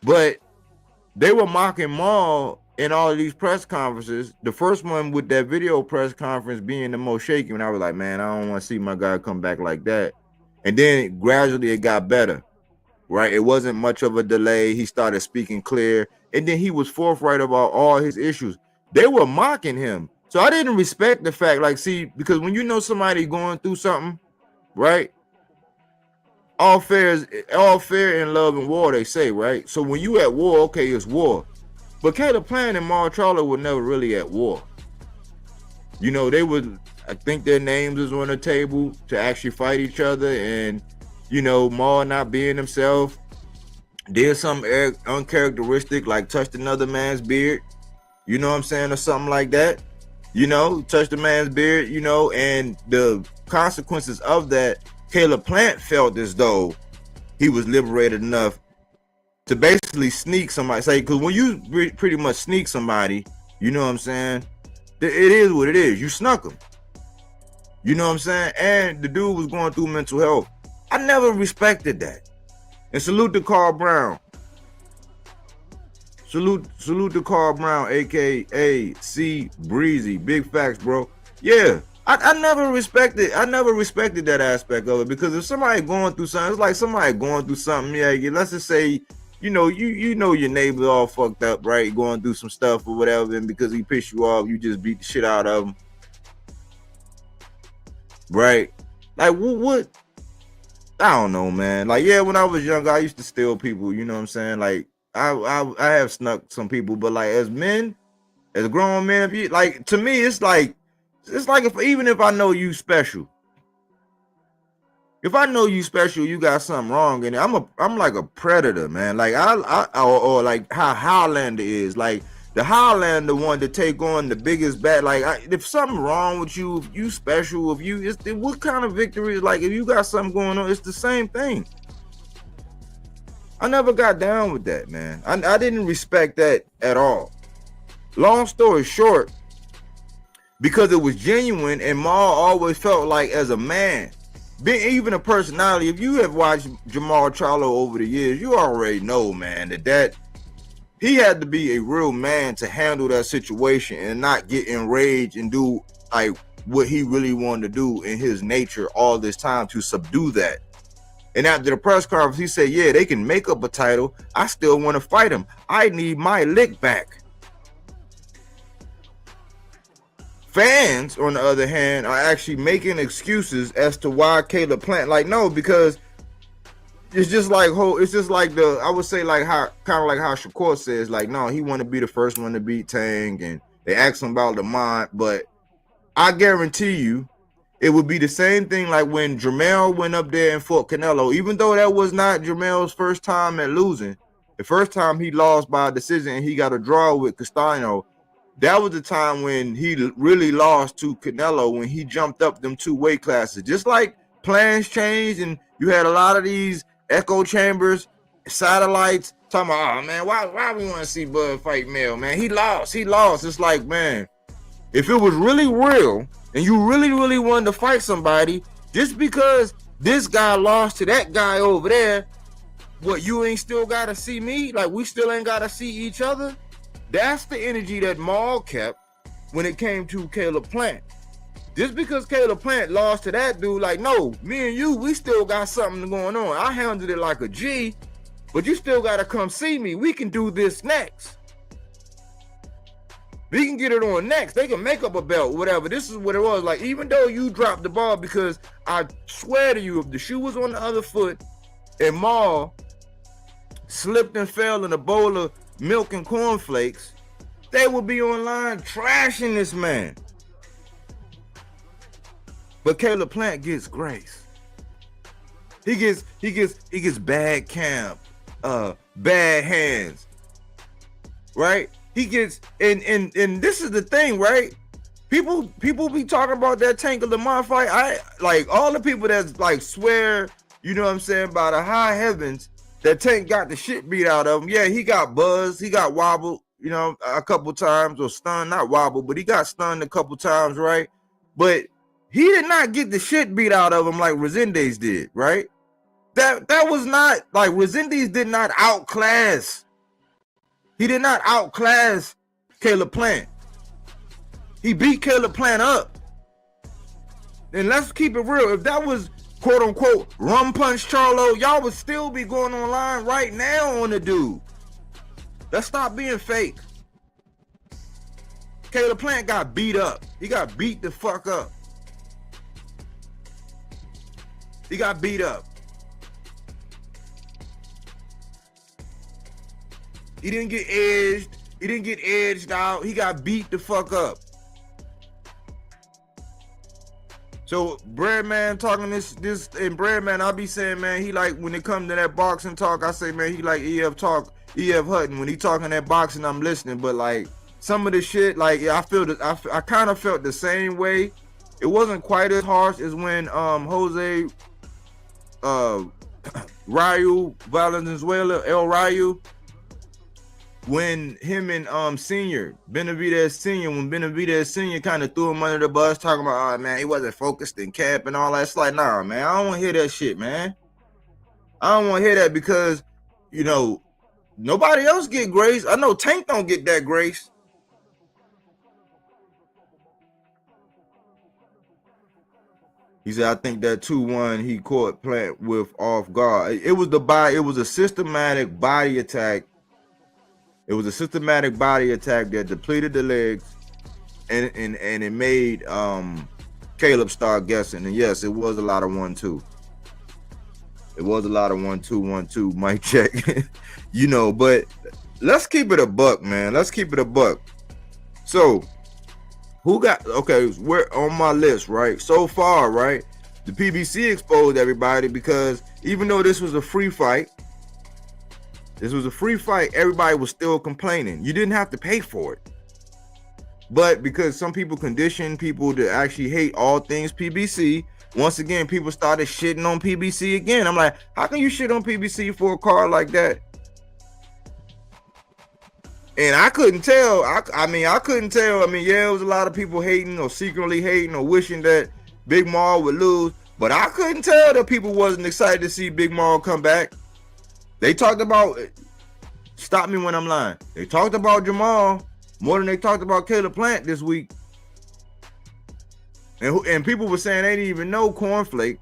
But they were mocking Maul in all of these press conferences. The first one with that video press conference being the most shaky, and I was like, man, I don't want to see my guy come back like that. And then gradually it got better, right? It wasn't much of a delay. He started speaking clear, and then he was forthright about all his issues. They were mocking him. So I didn't respect the fact, like, see, because when you know somebody going through something, right? All fair in love and war, they say, right? So when you at war, okay, it's war. But Caleb Plant and Jermall Charlo were never really at war. You know, they would, I think their names was on the table to actually fight each other, and, you know, Maul not being himself, did something uncharacteristic, like touched another man's beard, you know what I'm saying, or something like that. You know, touched a man's beard, you know, and the consequences of that, Caleb Plant felt as though he was liberated enough to basically sneak somebody. Say, because when you pretty much sneak somebody, you know what I'm saying, it is what it is. You snuck him. You know what I'm saying? And the dude was going through mental health. I never respected that. And salute to Carl Brown. Salute to Carl Brown, aka C Breezy. Big facts, bro. Yeah. I never respected that aspect of it, because if somebody going through something, it's like somebody going through something, yeah, let's just say, you know your neighbor's all fucked up, right? Going through some stuff or whatever, and because he pissed you off, you just beat the shit out of him. Right? Like what? I don't know, man. Like, yeah, when I was younger, I used to steal people, you know what I'm saying? Like, I have snuck some people, but like as men, as grown men, if you like, to me, it's like even if I know you special. If I know you special, you got something wrong, and I'm like a predator, man. Like or like how Highlander is. Like the Highlander wanted to take on the biggest bad. Like if something wrong with you, if you special, what kind of victory is like if you got something going on? It's the same thing. I never got down with that, man. I didn't respect that at all. Long story short, because it was genuine, and Maul always felt like as a man, being even a personality, if you have watched Jermall Charlo over the years, you already know, man, that he had to be a real man to handle that situation and not get enraged and do like what he really wanted to do in his nature all this time to subdue that. And after the press conference, he said, yeah, they can make up a title. I still want to fight him. I need my lick back. Fans, on the other hand, are actually making excuses as to why Caleb Plant. Like, no, because it's just like I would say like how kind of like how Shakur says, like, no, he want to be the first one to beat Tank, and they ask him about the mind, but I guarantee you it would be the same thing like when Jermall went up there and fought Canelo, even though that was not Jermall's first time at losing. The first time he lost by a decision and he got a draw with Castano, that was the time when he really lost to Canelo, when he jumped up them 2 weight classes. Just like plans changed and you had a lot of these echo chambers, satellites talking about, oh man, why we want to see Bud fight Mel, man? He lost. It's like, man, if it was really real and you really wanted to fight somebody, just because this guy lost to that guy over there, what, you ain't still gotta see me? Like, we still ain't gotta see each other? That's the energy that Maul kept when it came to Caleb Plant. Just because Caleb Plant lost to that dude, like, no, me and you, we still got something going on. I handled it like a G, but you still gotta come see me. We can do this next. We can get it on next. They can make up a belt, whatever. This is what it was. Like, even though you dropped the ball, because I swear to you, if the shoe was on the other foot and Maul slipped and fell in a bowl of milk and cornflakes, they would be online trashing this man. But Caleb Plant gets grace. He gets bad camp, bad hands, right? He gets, and this is the thing, right? People be talking about that Tank of Lamar fight. I like all the people that's like swear, you know what I'm saying, by the high heavens, that Tank got the shit beat out of him. Yeah, he got buzzed, he got wobbled, you know, a couple times, or stunned, not wobbled, but he got stunned a couple times, right? But he did not get the shit beat out of him like Resendez did, right? That was not, like, Resendez did not outclass. He did not outclass Caleb Plant. He beat Caleb Plant up. And let's keep it real. If that was quote unquote rum punch Charlo, y'all would still be going online right now on the dude. Let's stop being fake. Caleb Plant got beat up. He got beat the fuck up. He got beat up. He didn't get edged. He didn't get edged out. He got beat the fuck up. So Breadman talking this and Breadman, I'll be saying, man, he like, when it comes to that boxing talk, I say, man, he like EF Hutton. When he talking that boxing, I'm listening. But like some of the shit, like, yeah, I feel that I kind of felt the same way. It wasn't quite as harsh as when Jose Ryu Valenzuela, El Ryu, when him and Senior, Benavidez Senior, when Benavidez Senior kind of threw him under the bus, talking about, oh man, he wasn't focused in camp and all that. It's like, nah, man, I don't want to hear that shit, man. I don't want to hear that, because, you know, nobody else get grace. I know Tank don't get that grace. He said, I think that 2-1 he caught Plant with off guard. It was a systematic body attack. It was a systematic body attack that depleted the legs, and it made Caleb start guessing. And yes, it was a lot of 1-2. It was a lot of 1-2, mic check. You know, but let's keep it a buck, man. Let's keep it a buck. So, who got, okay, we're on my list, right? So far, right? The PBC exposed everybody, because even though this was a free fight, everybody was still complaining. You didn't have to pay for it. But because some people condition people to actually hate all things PBC, once again, people started shitting on PBC again. I'm like, how can you shit on PBC for a card like that? And I couldn't tell. I couldn't tell. I mean, yeah, it was a lot of people hating or secretly hating or wishing that Big Maul would lose. But I couldn't tell that people wasn't excited to see Big Maul come back. They talked about, stop me when I'm lying, they talked about Jermall more than they talked about Caleb Plant this week. And people were saying they didn't even know Cornflake.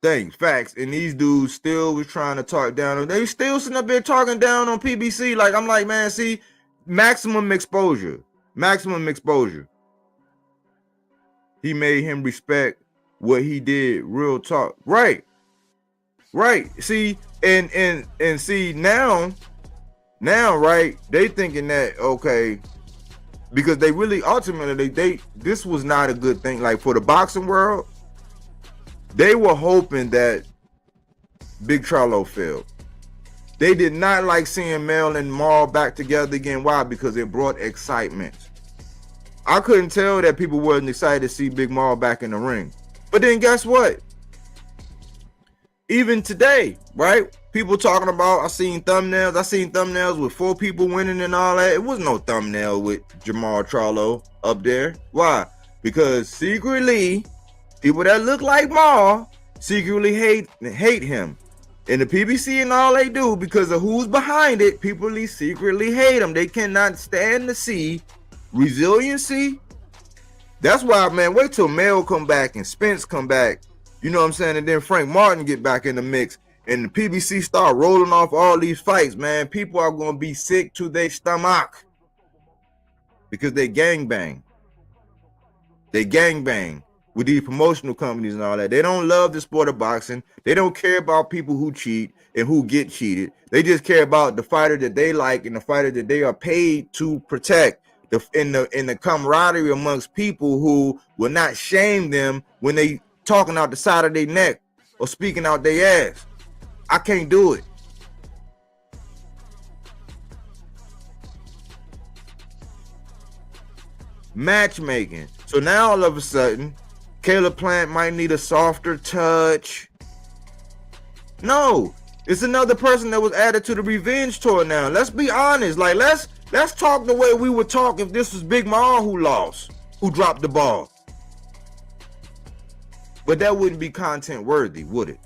Thanks, facts. And these dudes still was trying to talk down. They still sitting up there talking down on PBC. Like, I'm like, man, see, maximum exposure. Maximum exposure. He made him respect what he did. Real talk. Right. See, and see now, right, they thinking that, okay, because they really ultimately this was not a good thing. Like for the boxing world, they were hoping that Big Charlo failed. They did not like seeing Mel and Maul back together again. Why? Because it brought excitement. I couldn't tell that people wasn't excited to see Big Maul back in the ring. But then guess what? Even today, right? People talking about, I seen thumbnails with 4 people winning and all that. It was no thumbnail with Jermall Charlo up there. Why? Because secretly, people that look like Maul secretly hate him. And the PBC and all they do, because of who's behind it, people secretly hate him. They cannot stand to see resiliency. That's why, man, wait till Mel come back and Spence come back. You know what I'm saying? And then Frank Martin get back in the mix. And the PBC start rolling off all these fights, man. People are going to be sick to their stomach. Because they gangbang. They gangbang with these promotional companies and all that. They don't love the sport of boxing. They don't care about people who cheat and who get cheated. They just care about the fighter that they like and the fighter that they are paid to protect. In the camaraderie amongst people who will not shame them when they talking out the side of their neck or speaking out their ass. I can't do it. Matchmaking. So now all of a sudden, Caleb Plant might need a softer touch. No, it's another person that was added to the revenge tour now. Let's be honest. Like, let's talk the way we would talk if this was Big Maul who lost, who dropped the ball. But that wouldn't be content worthy, would it?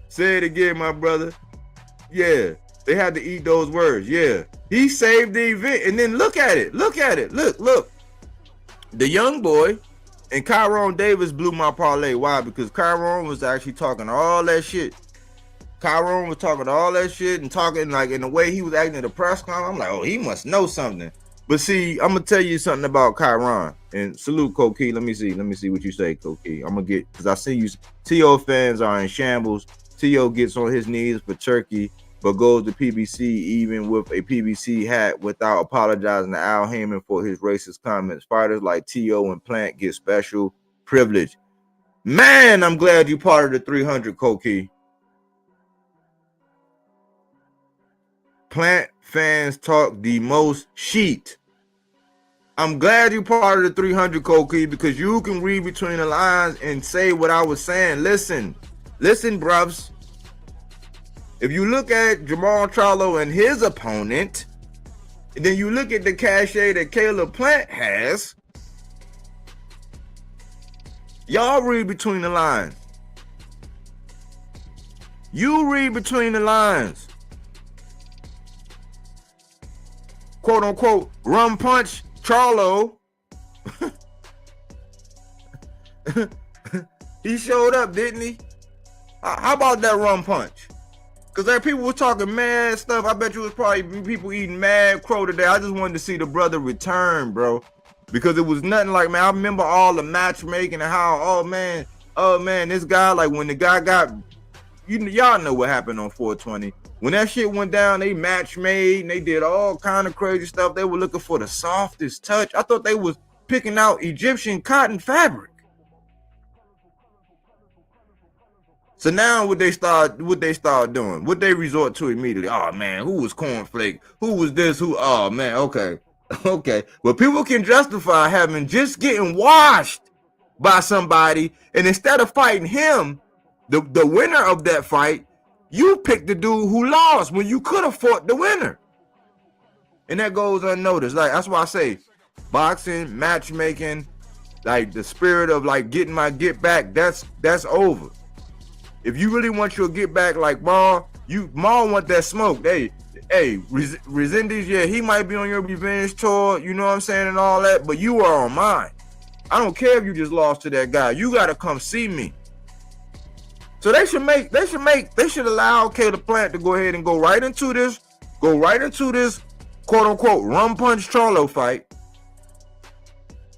Say it again, my brother. Yeah, they had to eat those words. Yeah, he saved the event. And then look at it. Look. The young boy and Kyron Davis blew my parlay. Why? Because Kyron was actually talking all that shit. Kyron was talking all that shit and talking like in the way he was acting at the press conference. I'm like, oh, he must know something. But see, I'm gonna tell you something about Kyron. And salute, Koki. Let me see what you say, Koki. I'm gonna get, because I see you. T.O. fans are in shambles. T.O. gets on his knees for Turkey, but goes to PBC even with a PBC hat without apologizing to Al Heyman for his racist comments. Fighters like T.O. and Plant get special privilege. Man, I'm glad you part of the 300, Koki. Plant fans talk the most shit. I'm glad you part of the 300, Koki, because you can read between the lines and say what I was saying. Listen, bruvs. If you look at Jermall Charlo and his opponent, and then you look at the cachet that Caleb Plant has, y'all read between the lines. You read between the lines. Quote unquote, rum punch Charlo. He showed up, didn't he? How about that rum punch? Because there people were talking mad stuff. I bet you was probably people eating mad crow today. I just wanted to see the brother return, bro. Because it was nothing like, man, I remember all the matchmaking and how, oh man, this guy, like when the guy got, y'all know what happened on 420. When that shit went down, they match made and they did all kind of crazy stuff. They were looking for the softest touch. I thought they was picking out Egyptian cotton fabric. So now what they start doing? What they resort to immediately? Oh man, who was Cornflake? Who was this? Who? Oh man, okay. Well, people can justify having just getting washed by somebody, and instead of fighting him, the winner of that fight, you picked the dude who lost when you could have fought the winner. And that goes unnoticed. Like, that's why I say boxing, matchmaking, like the spirit of like getting my get back, that's over. If you really want your get back like Maul want that smoke. Hey, Resendez, yeah, he might be on your revenge tour, you know what I'm saying, and all that, but you are on mine. I don't care if you just lost to that guy. You gotta come see me. So they should allow Caleb Plant to go ahead and go right into this quote unquote rum punch Charlo fight.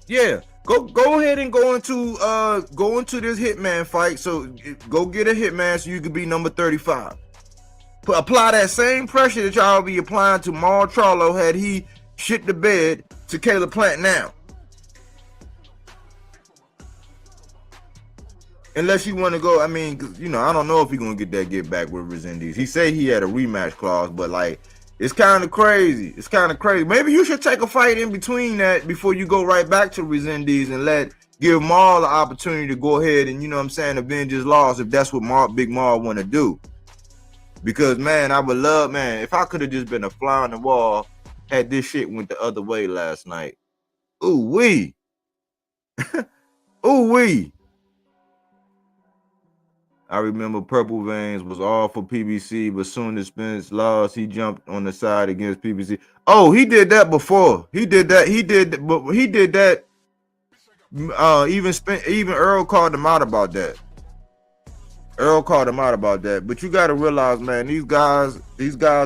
Yeah, Go ahead and go into this Hitman fight. So go get a Hitman so you can be number 35. Apply that same pressure that y'all be applying to Jermall Charlo had he shit the bed to Caleb Plant now. Unless you want to go, I mean, you know, I don't know if he's gonna get back with Resendiz. He said he had a rematch clause, but like, it's kind of crazy. It's kind of crazy. Maybe you should take a fight in between that before you go right back to Resendiz and give Maul the opportunity to go ahead and, you know what I'm saying, avenge his loss if that's what Big Maul want to do. Because, man, I would love, man, if I could have just been a fly on the wall, had this shit went the other way last night. Ooh-wee. Ooh-wee. I remember Purple Veins was all for PBC, but soon as Spence lost, he jumped on the side against PBC. Oh, he did that before. He did that. Even Earl called him out about that. But you got to realize, man, these guys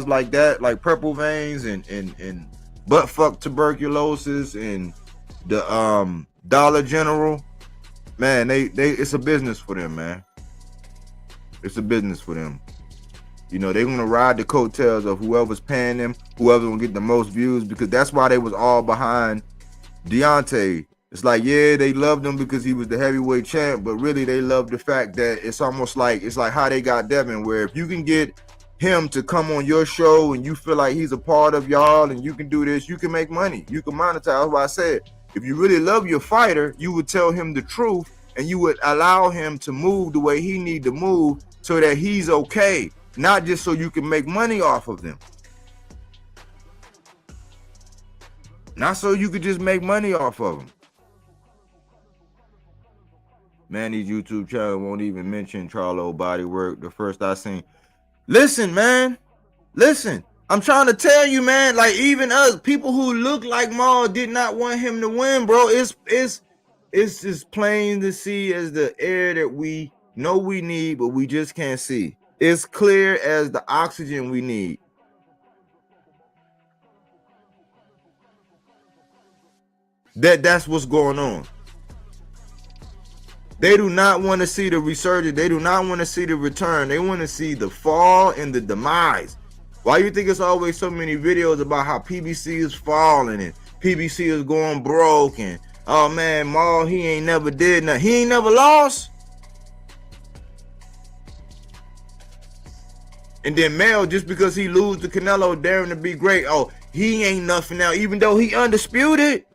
like that, like Purple Veins and butt fuck tuberculosis and the Dollar General, man, they it's a business for them, man. It's a business for them. You know, they're going to ride the coattails of whoever's paying them, whoever's going to get the most views, because that's why they was all behind Deontay. It's like, yeah, they loved him because he was the heavyweight champ, but really they love the fact that it's almost like, it's like how they got Devin, where if you can get him to come on your show and you feel like he's a part of y'all and you can do this, you can make money. You can monetize. That's why I said, if you really love your fighter, you would tell him the truth and you would allow him to move the way he need to move so that he's okay, not just so you can make money off of them. Not so you could just make money off of them. Man, these YouTube channels won't even mention Charlo Bodywork. The first I seen. Listen, man. Listen. I'm trying to tell you, man. Like, even us, people who look like Maul did not want him to win, bro. It's as plain to see as the air that we know we need, but we just can't see. It's clear as the oxygen we need. That's what's going on. They do not want to see the resurgence. They do not want to see the return. They want to see the fall and the demise. Why you think it's always so many videos about how PBC is falling and PBC is going broke and, oh man, Maul, he ain't never did nothing. He ain't never lost. And then Mel, just because he lose to Canelo, daring to be great, oh, he ain't nothing now, even though he undisputed.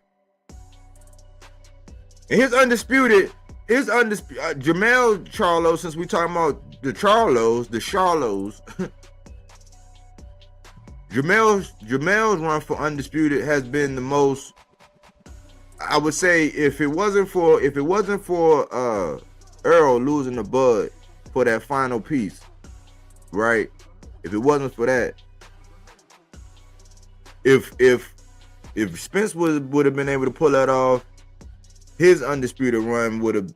And his undisputed, Jermall Charlo, since we talking about the Charlos, Jermall's run for undisputed has been the most, I would say, if it wasn't for Earl losing the Bud for that final piece, right? If it wasn't for that, if Spence would have been able to pull that off, his undisputed run would have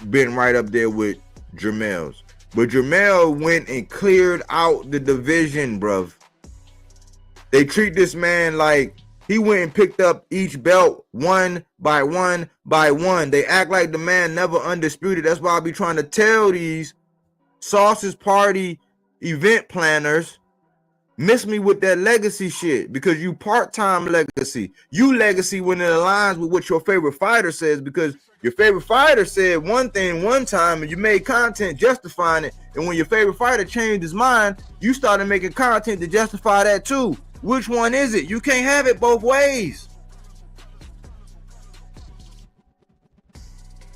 been right up there with Jermall's. But Jermall went and cleared out the division, bruv. They treat this man like he went and picked up each belt one by one by one. They act like the man never undisputed. That's why I be trying to tell these sausage party event planners, miss me with that legacy shit, because you part-time legacy. You legacy when it aligns with what your favorite fighter says, because your favorite fighter said one thing one time and you made content justifying it, and when your favorite fighter changed his mind, you started making content to justify that too. Which one is it? You can't have it both ways.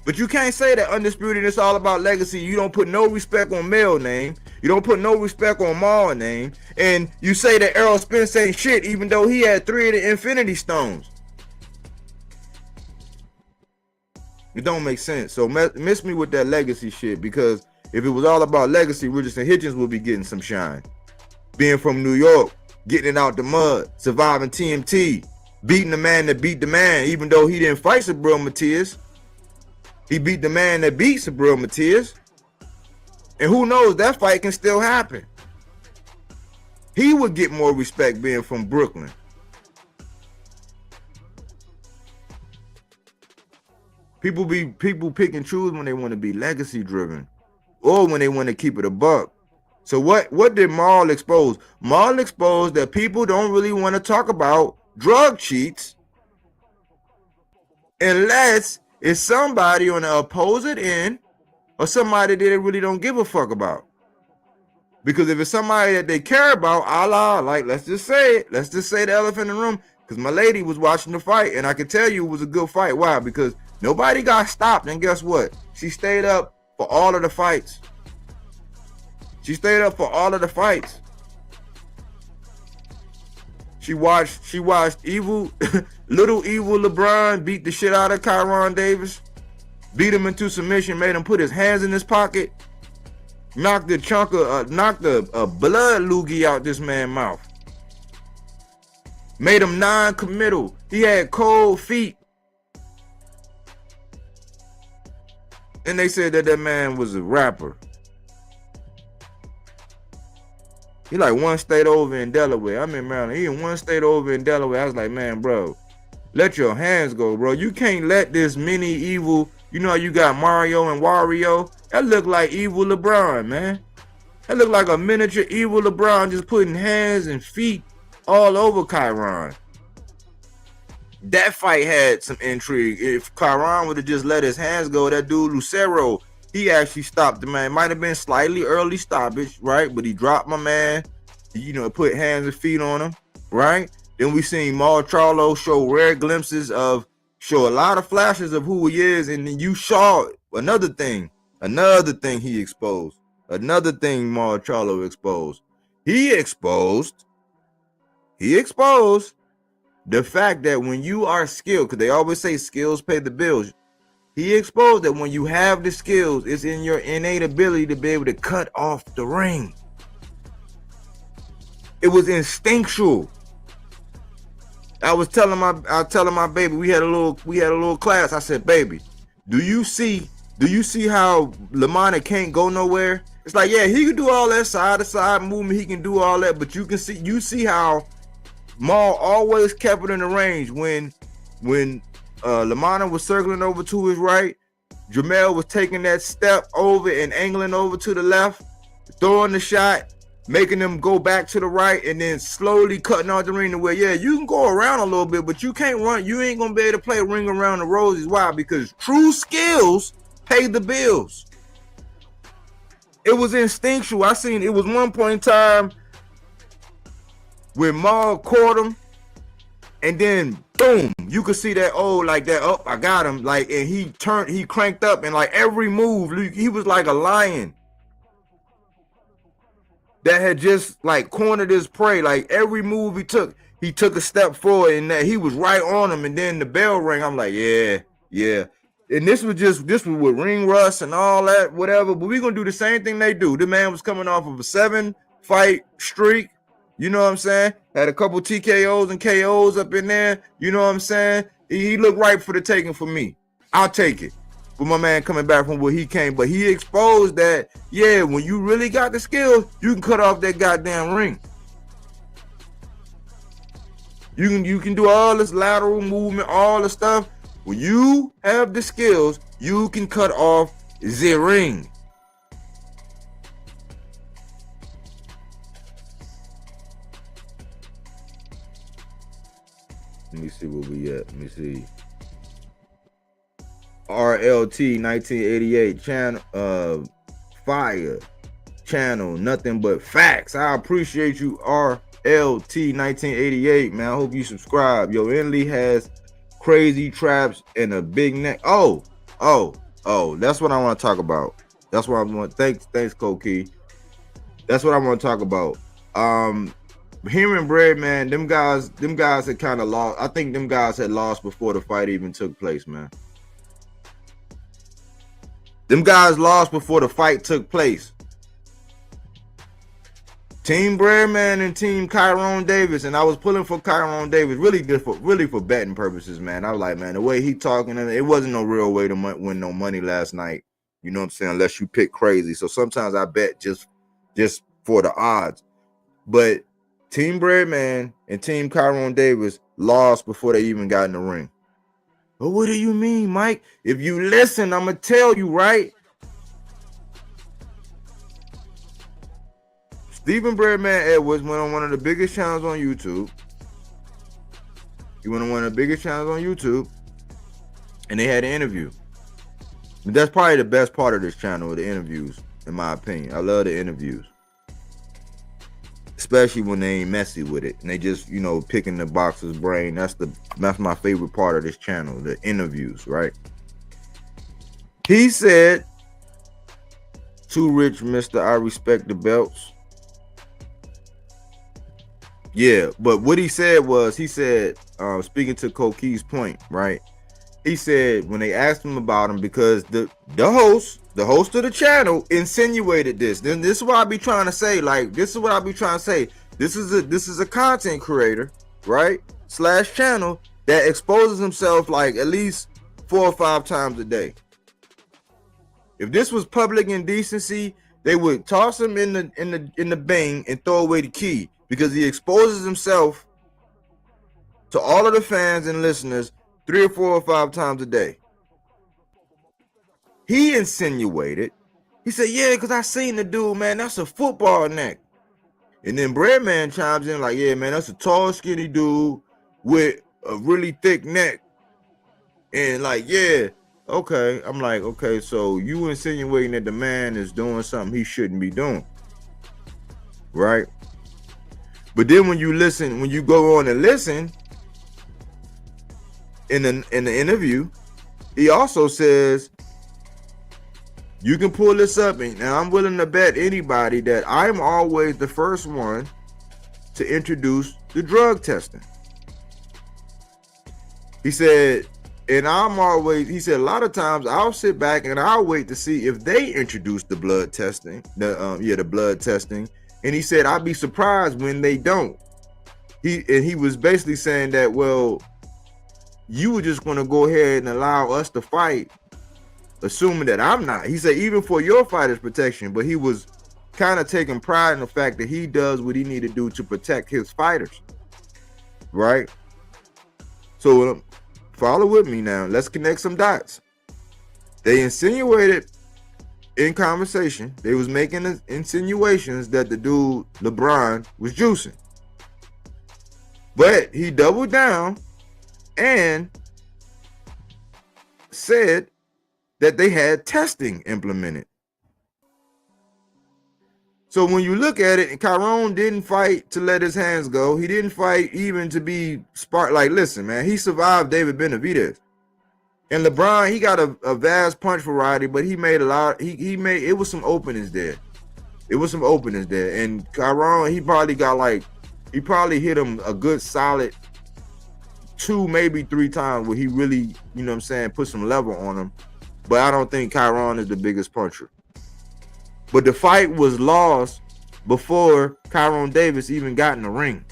But you can't say that undisputed is all about legacy. You don't put no respect on Mel name. You don't put no respect on Maul name. And you say that Errol Spence ain't shit, even though he had 3 of the Infinity Stones. It don't make sense. So miss me with that legacy shit, because if it was all about legacy, Richardson Hitchens would be getting some shine. Being from New York, getting it out the mud, surviving TMT, beating the man that beat the man, even though he didn't fight Sabril Matias. He beat the man that beat Sabril Matias. And who knows, that fight can still happen. He would get more respect being from Brooklyn. People pick and choose when they want to be legacy driven, or when they want to keep it a buck. So what did Maul expose? Maul exposed that people don't really want to talk about drug cheats unless it's somebody on the opposite end or somebody that they really don't give a fuck about. Because if it's somebody that they care about, like let's just say the elephant in the room. Because my lady was watching the fight, and I can tell you it was a good fight. Why? Because nobody got stopped, and guess what? She stayed up for all of the fights. She stayed up for all of the fights. She watched evil, little evil LeBron beat the shit out of Kyron Davis, beat him into submission, made him put his hands in his pocket, knocked a blood loogie out this man's mouth, made him non-committal. He had cold feet, and they said that man was a rapper. He like one state over in Delaware. I'm in Maryland. He in one state over in Delaware. I was like, man, bro, let your hands go, bro. You can't let this mini evil, you know how you got Mario and Wario? That look like evil LeBron, man. That look like a miniature evil LeBron just putting hands and feet all over Kyron. That fight had some intrigue. If Kyron would have just let his hands go, that dude Lucero, he actually stopped the man. Might have been slightly early stoppage, right? But he dropped my man, you know, put hands and feet on him, right? Then we seen Jermall Charlo show rare glimpses show a lot of flashes of who he is. And then you saw another thing he exposed. Another thing Jermall Charlo exposed. He exposed the fact that when you are skilled, because they always say skills pay the bills. He exposed that when you have the skills, it's in your innate ability to be able to cut off the ring. It was instinctual. I was telling my baby, we had a little class. I said, baby, do you see how Lamont can't go nowhere? It's like, yeah, he can do all that side to side movement, he can do all that, but you see how Maul always kept it in the range. When Lamont was circling over to his right, Jermall was taking that step over and angling over to the left, throwing the shot, making them go back to the right, and then slowly cutting out the ring to where, yeah, you can go around a little bit, but you can't run. You ain't gonna be able to play ring around the roses. Why? Because true skills pay the bills. It was instinctual. I seen it was one point in time when Maul caught him, and then boom, you could see that, I got him, like, and he cranked up, and like every move, he was like a lion that had just like cornered his prey. Like every move he took a step forward, and that he was right on him, and then the bell rang. I'm like, yeah. And this was with ring rust and all that, whatever. But we're gonna do the same thing they do. The man was coming off of a 7-fight streak. You know what I'm saying? Had a couple TKOs and KOs up in there. You know what I'm saying? He looked right for the taking for me. I'll take it. With my man coming back from where he came. But he exposed that, yeah, when you really got the skills, you can cut off that goddamn ring. You can do all this lateral movement, all the stuff. When you have the skills, you can cut off the ring. Let me see where we at. Let me see. RLT 1988 channel, fire channel, nothing but facts. I appreciate you, RLT 1988, man. I hope you subscribe. Yo, Inley has crazy traps and a big neck. Oh, that's what I want to talk about. That's what I want. Thanks, Koki. That's what I want to talk about. Human Bread, man, them guys had kind of lost. I think them guys had lost before the fight even took place, man. Them guys lost before the fight took place. Team Breadman and Team Kyron Davis, and I was pulling for Kyron Davis really for betting purposes, man. I was like, man, the way he talking, it wasn't no real way to win no money last night. You know what I'm saying? Unless you pick crazy. So sometimes I bet just for the odds. But Team Breadman and Team Kyron Davis lost before they even got in the ring. But what do you mean, Mike? If you listen, I'm gonna tell you, right? Stephen Breadman Edwards went on one of the biggest channels on YouTube. He went on one of the biggest channels on YouTube, and they had an interview. That's probably the best part of this channel, the interviews, in my opinion. I love the interviews, especially when they ain't messy with it and they just, you know, picking the boxer's brain. That's my favorite part of this channel, the interviews, right? He said, "Too rich, mister. I respect the belts." Yeah, but what he said was, speaking to Koki's point, right? He said when they asked him about him, because the host of the channel insinuated this. Then this is what I be trying to say. Like, this is what I be trying to say. This is a content creator, right? / channel that exposes himself like at least 4 or 5 times a day. If this was public indecency, they would toss him in the bang and throw away the key, because he exposes himself to all of the fans and listeners 3 or 4 or 5 times a day. He insinuated, he said, "Yeah, because I seen the dude, man, that's a football neck." And then Breadman chimes in like, "Yeah, man, that's a tall, skinny dude with a really thick neck." And like, yeah, okay. I'm like, okay, so you insinuating that the man is doing something he shouldn't be doing, right? But then when you go on and listen in the interview, he also says, you can pull this up, and I'm willing to bet anybody that I'm always the first one to introduce the drug testing. He said, and he said, a lot of times I'll sit back and I'll wait to see if they introduce the blood testing, the blood testing. And he said, I'd be surprised when they don't. He was basically saying that, well, you were just going to go ahead and allow us to fight, assuming that I'm not. He said, even for your fighter's protection, but he was kind of taking pride in the fact that he does what he need to do to protect his fighters, right? So follow with me now. Let's connect some dots. They insinuated in conversation, they was making insinuations that the dude LeBron was juicing, but he doubled down and said that they had testing implemented. So when you look at it, Chiron didn't fight to let his hands go. He didn't fight even to be spark. Like, listen, man, he survived David Benavidez. And LeBron, he got a vast punch variety, but he made a lot. It was some openings there. And Chiron, he probably hit him a good solid 2, maybe 3 times where he really, you know what I'm saying, put some level on him. But I don't think Chiron is the biggest puncher. But the fight was lost before Chiron Davis even got in the ring.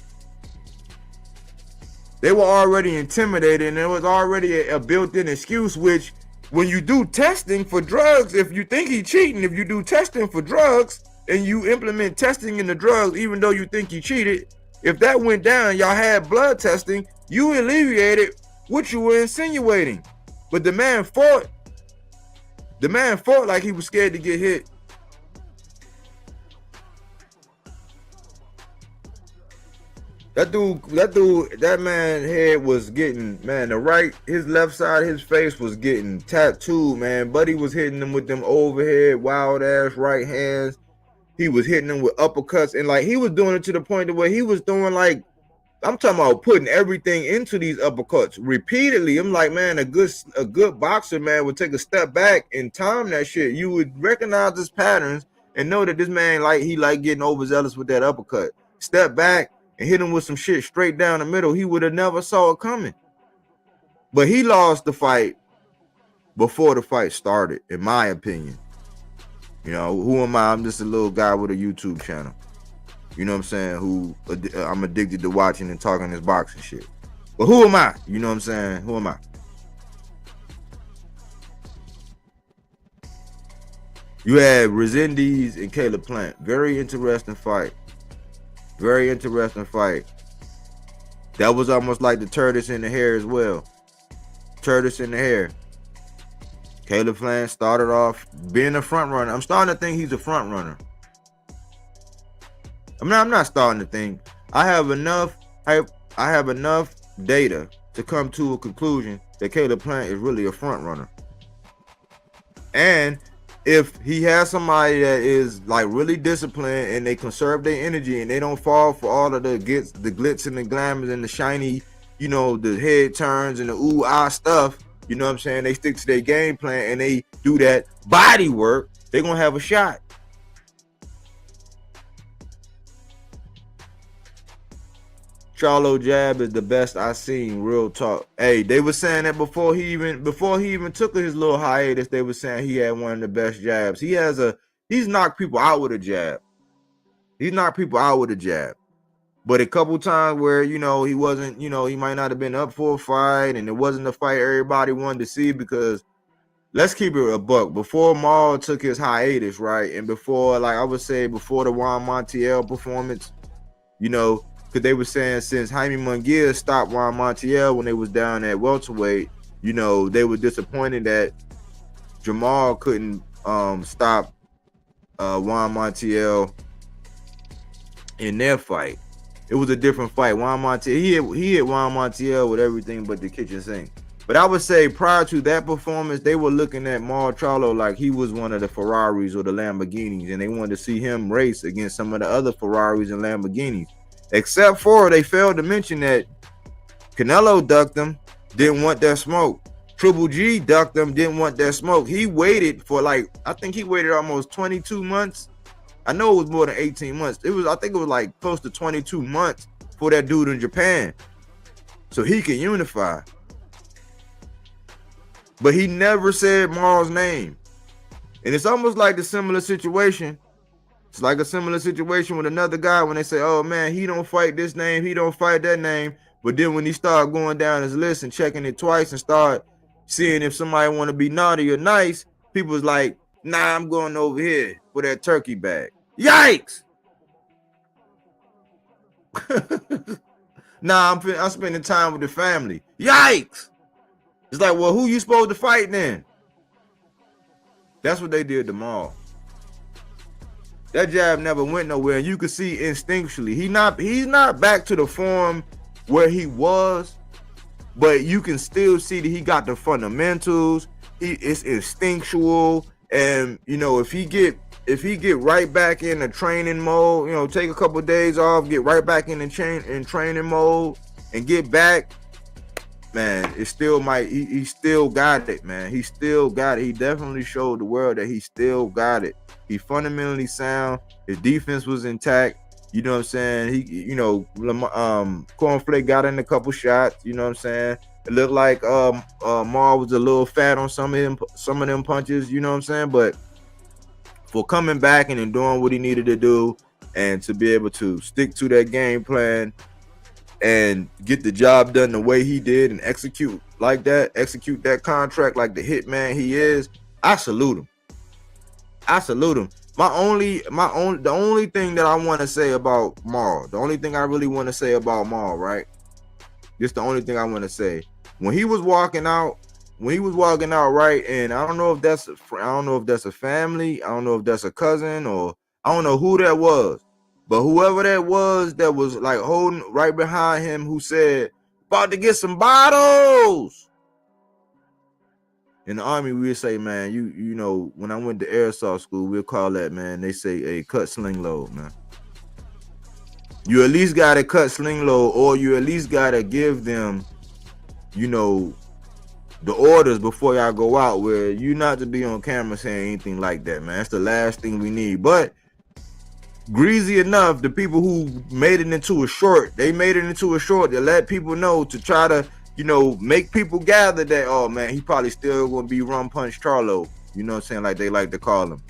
They were already intimidated, and there was already a built-in excuse, which when you do testing for drugs, if you think he's cheating, if you do testing for drugs and you implement testing in the drugs, even though you think he cheated, if that went down, y'all had blood testing, you alleviated what you were insinuating. But the man fought like he was scared to get hit. That man head was getting, man, his left side of his face was getting tattooed, man. Buddy was hitting him with them overhead, wild ass right hands. He was hitting him with uppercuts, and like he was doing it to the point where he was doing, like, I'm talking about putting everything into these uppercuts repeatedly. I'm like, man, a good boxer, man, would take a step back and time that shit. You would recognize his patterns and know that this man, he getting overzealous with that uppercut. Step back and hit him with some shit straight down the middle. He would have never saw it coming. But he lost the fight before the fight started, in my opinion. You know, who am I? I'm just a little guy with a YouTube channel. You know what I'm saying? Who I'm addicted to watching and talking this boxing shit. But who am I? You know what I'm saying? Who am I? You had Resendiz and Caleb Plant. Very interesting fight. Very interesting fight. That was almost like the tortoise in the hare as well. tortoise in the hair. Caleb Plant started off being a front runner. I'm starting to think he's a front runner. I'm not starting to think. I have enough data to come to a conclusion that Caleb Plant is really a front runner. And if he has somebody that is like really disciplined and they conserve their energy and they don't fall for all of the glitz and the glamours and the shiny, you know, the head turns and the ooh ah stuff, you know what I'm saying? They stick to their game plan and they do that body work, they're gonna have a shot. Charlo jab is the best I seen, real talk. Hey, they were saying that before he even took his little hiatus, they were saying he had one of the best jabs. He's knocked people out with a jab. He's knocked people out with a jab. But a couple times where, you know, he wasn't, you know, he might not have been up for a fight and it wasn't the fight everybody wanted to see, because let's keep it a buck. Before Maul took his hiatus, right? And before, like I would say, before the Juan Montiel performance, you know, because they were saying since Jaime Munguia stopped Juan Montiel when they was down at welterweight, you know, they were disappointed that Jermall couldn't stop Juan Montiel in their fight. It was a different fight. Juan Montiel, he hit Juan Montiel with everything but the kitchen sink. But I would say prior to that performance, they were looking at Jermall Charlo like he was one of the Ferraris or the Lamborghinis, and they wanted to see him race against some of the other Ferraris and Lamborghinis. Except for they failed to mention that Canelo ducked him, didn't want that smoke. Triple G ducked him, didn't want that smoke. He waited for I think he waited almost 22 months. I know it was more than 18 months. I think it was like close to 22 months for that dude in Japan, so he can unify. But he never said Maul's name. And it's almost like the similar situation. It's like a similar situation with another guy when they say, oh man, he don't fight this name, he don't fight that name. But then when he started going down his list and checking it twice and start seeing if somebody want to be naughty or nice, people was like, nah, I'm going over here for that turkey bag. Yikes! Nah, I'm spending time with the family. Yikes! It's like, well, who you supposed to fight then? That's what they did to Maul. That jab never went nowhere, and you could see instinctually he's not back to the form where he was, but you can still see that he got the fundamentals. It's instinctual, and you know, if he get right back in the training mode, you know, take a couple of days off, get right back in the training mode, and get back, man, it still might. He still got it, man. He still got it. He definitely showed the world that he still got it. He fundamentally sound. His defense was intact. You know what I'm saying? He, you know, Cornflake got in a couple shots. You know what I'm saying? It looked like Maul was a little fat on some of them punches. You know what I'm saying? But for coming back and doing what he needed to do, and to be able to stick to that game plan and get the job done the way he did and execute like that, execute that contract like the hitman he is, I salute him. I salute him. The only thing that I want to say about Maul, the only thing I really want to say about Maul, right? Just the only thing I want to say. When he was walking out, right, and I don't know if that's a family, I don't know if that's a cousin, or I don't know who that was, but whoever that was like holding right behind him, who said, about to get some bottles. In the Army, we would say, man, you know, when I went to airsoft school, we'll call that, man, they say a cut sling load, man. You at least got to cut sling load, or you at least got to give them, you know, the orders before y'all go out, where you not to be on camera saying anything like that, man. That's the last thing we need. But greasy enough, the people who made it into a short, they made it into a short to let people know, to try to, you know, make people gather that, oh man, he probably still gonna be Rum Punch Charlo. You know what I'm saying? Like they like to call him.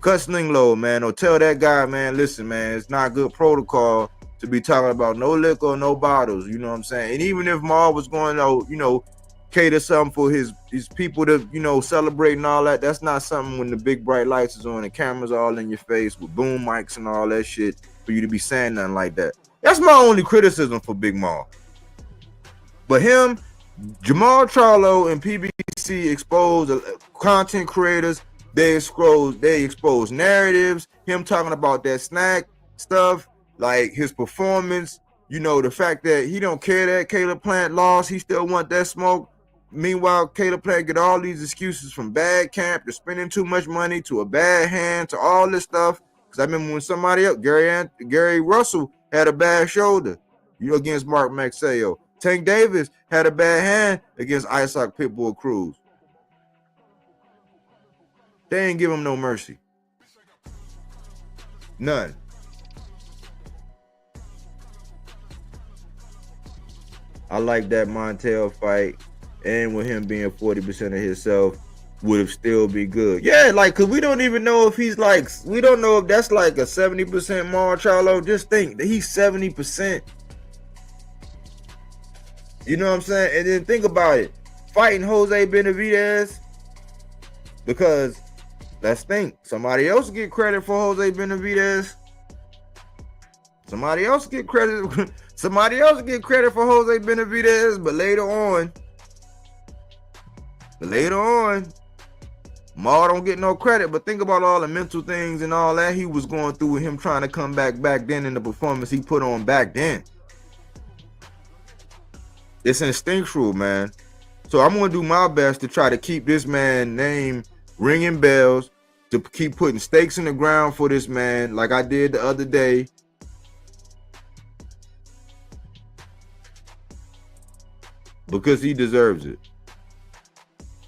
Cut sling low, man. Or tell that guy, man, listen, man, it's not good protocol to be talking about no liquor or no bottles. You know what I'm saying? And even if Maul was going to, you know, cater something for his people to, you know, celebrate and all that, that's not something when the big bright lights is on and cameras all in your face with boom mics and all that shit for you to be saying nothing like that. That's my only criticism for Big Maul. But him Jermall Charlo and PBC expose content creators. They expose narratives. Him talking about that snack stuff, like his performance. You know, the fact that he don't care that Caleb Plant lost. He still want that smoke. Meanwhile, Caleb Plant get all these excuses from bad camp to spending too much money to a bad hand to all this stuff. Because I remember when somebody else, Gary Russell, had a bad shoulder, against Mark Maxeo. Tank Davis had a bad hand against Isaac Pitbull Cruz. They ain't give him no mercy. None. I like that Montel fight, and with him being 40% of himself, would have still be good. Yeah, like, cause we don't even know if he's like, we don't know if that's like a 70% Mar Charlo. Just think that he's 70%. You know what I'm saying? And then think about it. Fighting Jose Benavidez, because let's think, somebody else get credit for Jose Benavidez. Somebody else get credit for Jose Benavidez, but later on, Ma don't get no credit. But think about all the mental things and all that he was going through with him trying to come back then in the performance he put on back then. It's instinctual, man. So I'm going to do my best to try to keep this man's name ringing bells, to keep putting stakes in the ground for this man like I did the other day. Because he deserves it.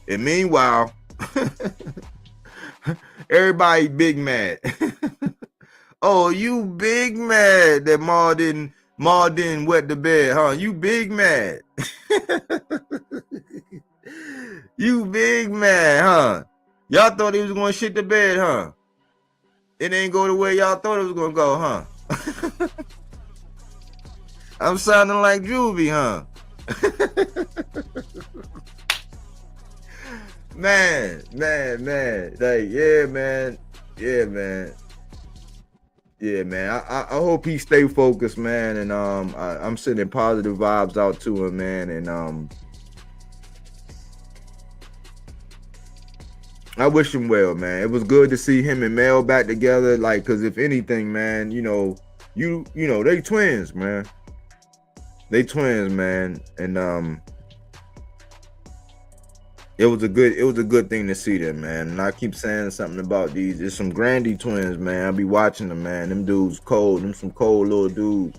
And meanwhile, everybody big mad. Oh, you big mad that Ma didn't wet the bed, huh? You big mad. You big mad, huh? Y'all thought he was going to shit the bed, huh? It ain't go the way y'all thought it was going to go, huh? I'm sounding like Juvie, huh? man. Like, yeah, man. I hope he stay focused, man. And I'm sending positive vibes out to him, man. And I wish him well, man. It was good to see him and Mel back together. Like, cause if anything, man, you know, they twins, man. They twins, man. And it was a good thing to see them, man. And I keep saying something about these. It's some Grandy twins, man. I'll be watching them, man. Them dudes cold. Them some cold little dudes.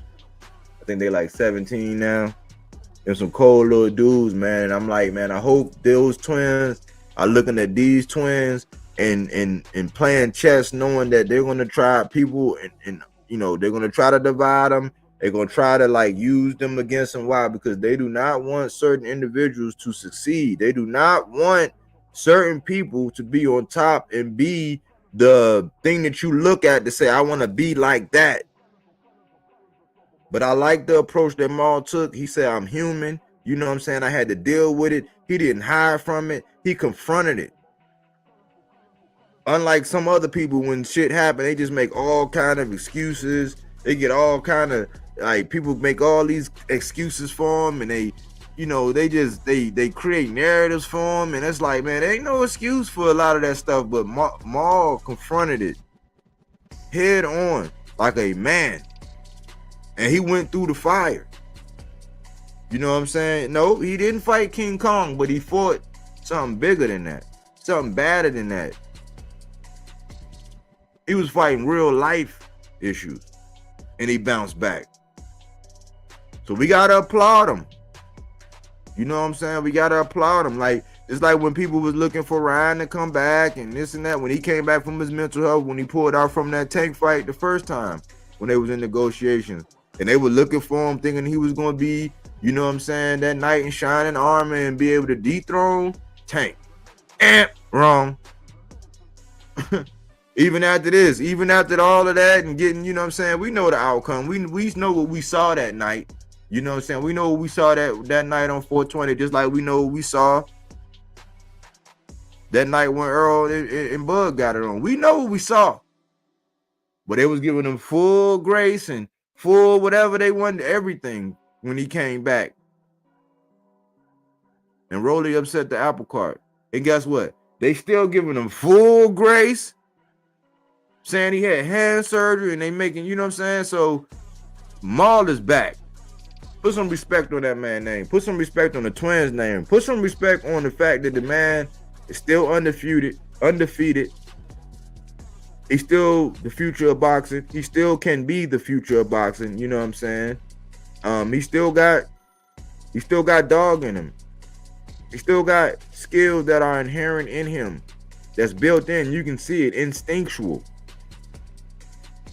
I think they like 17 now. Them some cold little dudes, man. And I'm like, man, I hope those twins are looking at these twins and playing chess, knowing that they're gonna try people and they're gonna try to divide them. They're gonna try to like use them against them. Why? Because they do not want certain individuals to succeed. They do not want certain people to be on top and be the thing that you look at to say, I want to be like that. But I like the approach that Maul took. He said, I'm human. You know what I'm saying? I had to deal with it. He didn't hide from it. He confronted it. Unlike some other people, when shit happen, they just make all kind of excuses. They get all kind of, like, people make all these excuses for them, and they create narratives for them, and it's like, man, there ain't no excuse for a lot of that stuff. But Maul confronted it head on like a man, and he went through the fire. You know what I'm saying? No, he didn't fight King Kong, but he fought something bigger than that, something badder than that. He was fighting real life issues, and he bounced back. So we gotta applaud him. You know what I'm saying? We gotta applaud him. Like, it's like when people was looking for Ryan to come back and this and that. When he came back from his mental health, when he pulled out from that Tank fight the first time, when they was in negotiations, and they were looking for him, thinking he was gonna be, you know what I'm saying, that knight in shining armor and be able to dethrone Tank. Wrong. Even after this, even after all of that and getting, you know what I'm saying, we know the outcome. We know what we saw that night. You know what I'm saying? We know what we saw that night on 420, just like we know what we saw that night when Earl and Bug got it on. We know what we saw. But they was giving them full grace and full whatever they wanted, everything when he came back. and Rolly upset the apple cart. And guess what? They still giving him full grace, saying he had hand surgery, and they making, you know what I'm saying? So Maul is back. Put some respect on that man's name. Put some respect on the Twins' name. Put some respect on the fact that the man is still undefeated. He's still the future of boxing. He still can be the future of boxing. You know what I'm saying? He still got dog in him. He still got skills that are inherent in him. That's built in. You can see it, instinctual.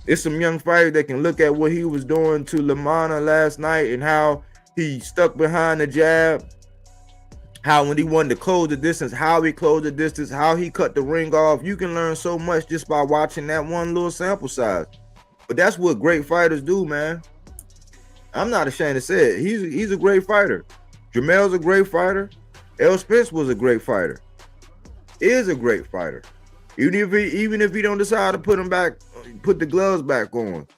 It's some young fighters that can look at what he was doing to Lamana last night and how he stuck behind the jab. How when he wanted to close the distance, how he closed the distance, how he cut the ring off. You can learn so much just by watching that one little sample size. But that's what great fighters do, man. I'm not ashamed to say it. He's a great fighter. Jermall's a great fighter. L. Spence was a great fighter. Is a great fighter. Even if he don't decide to put the gloves back on.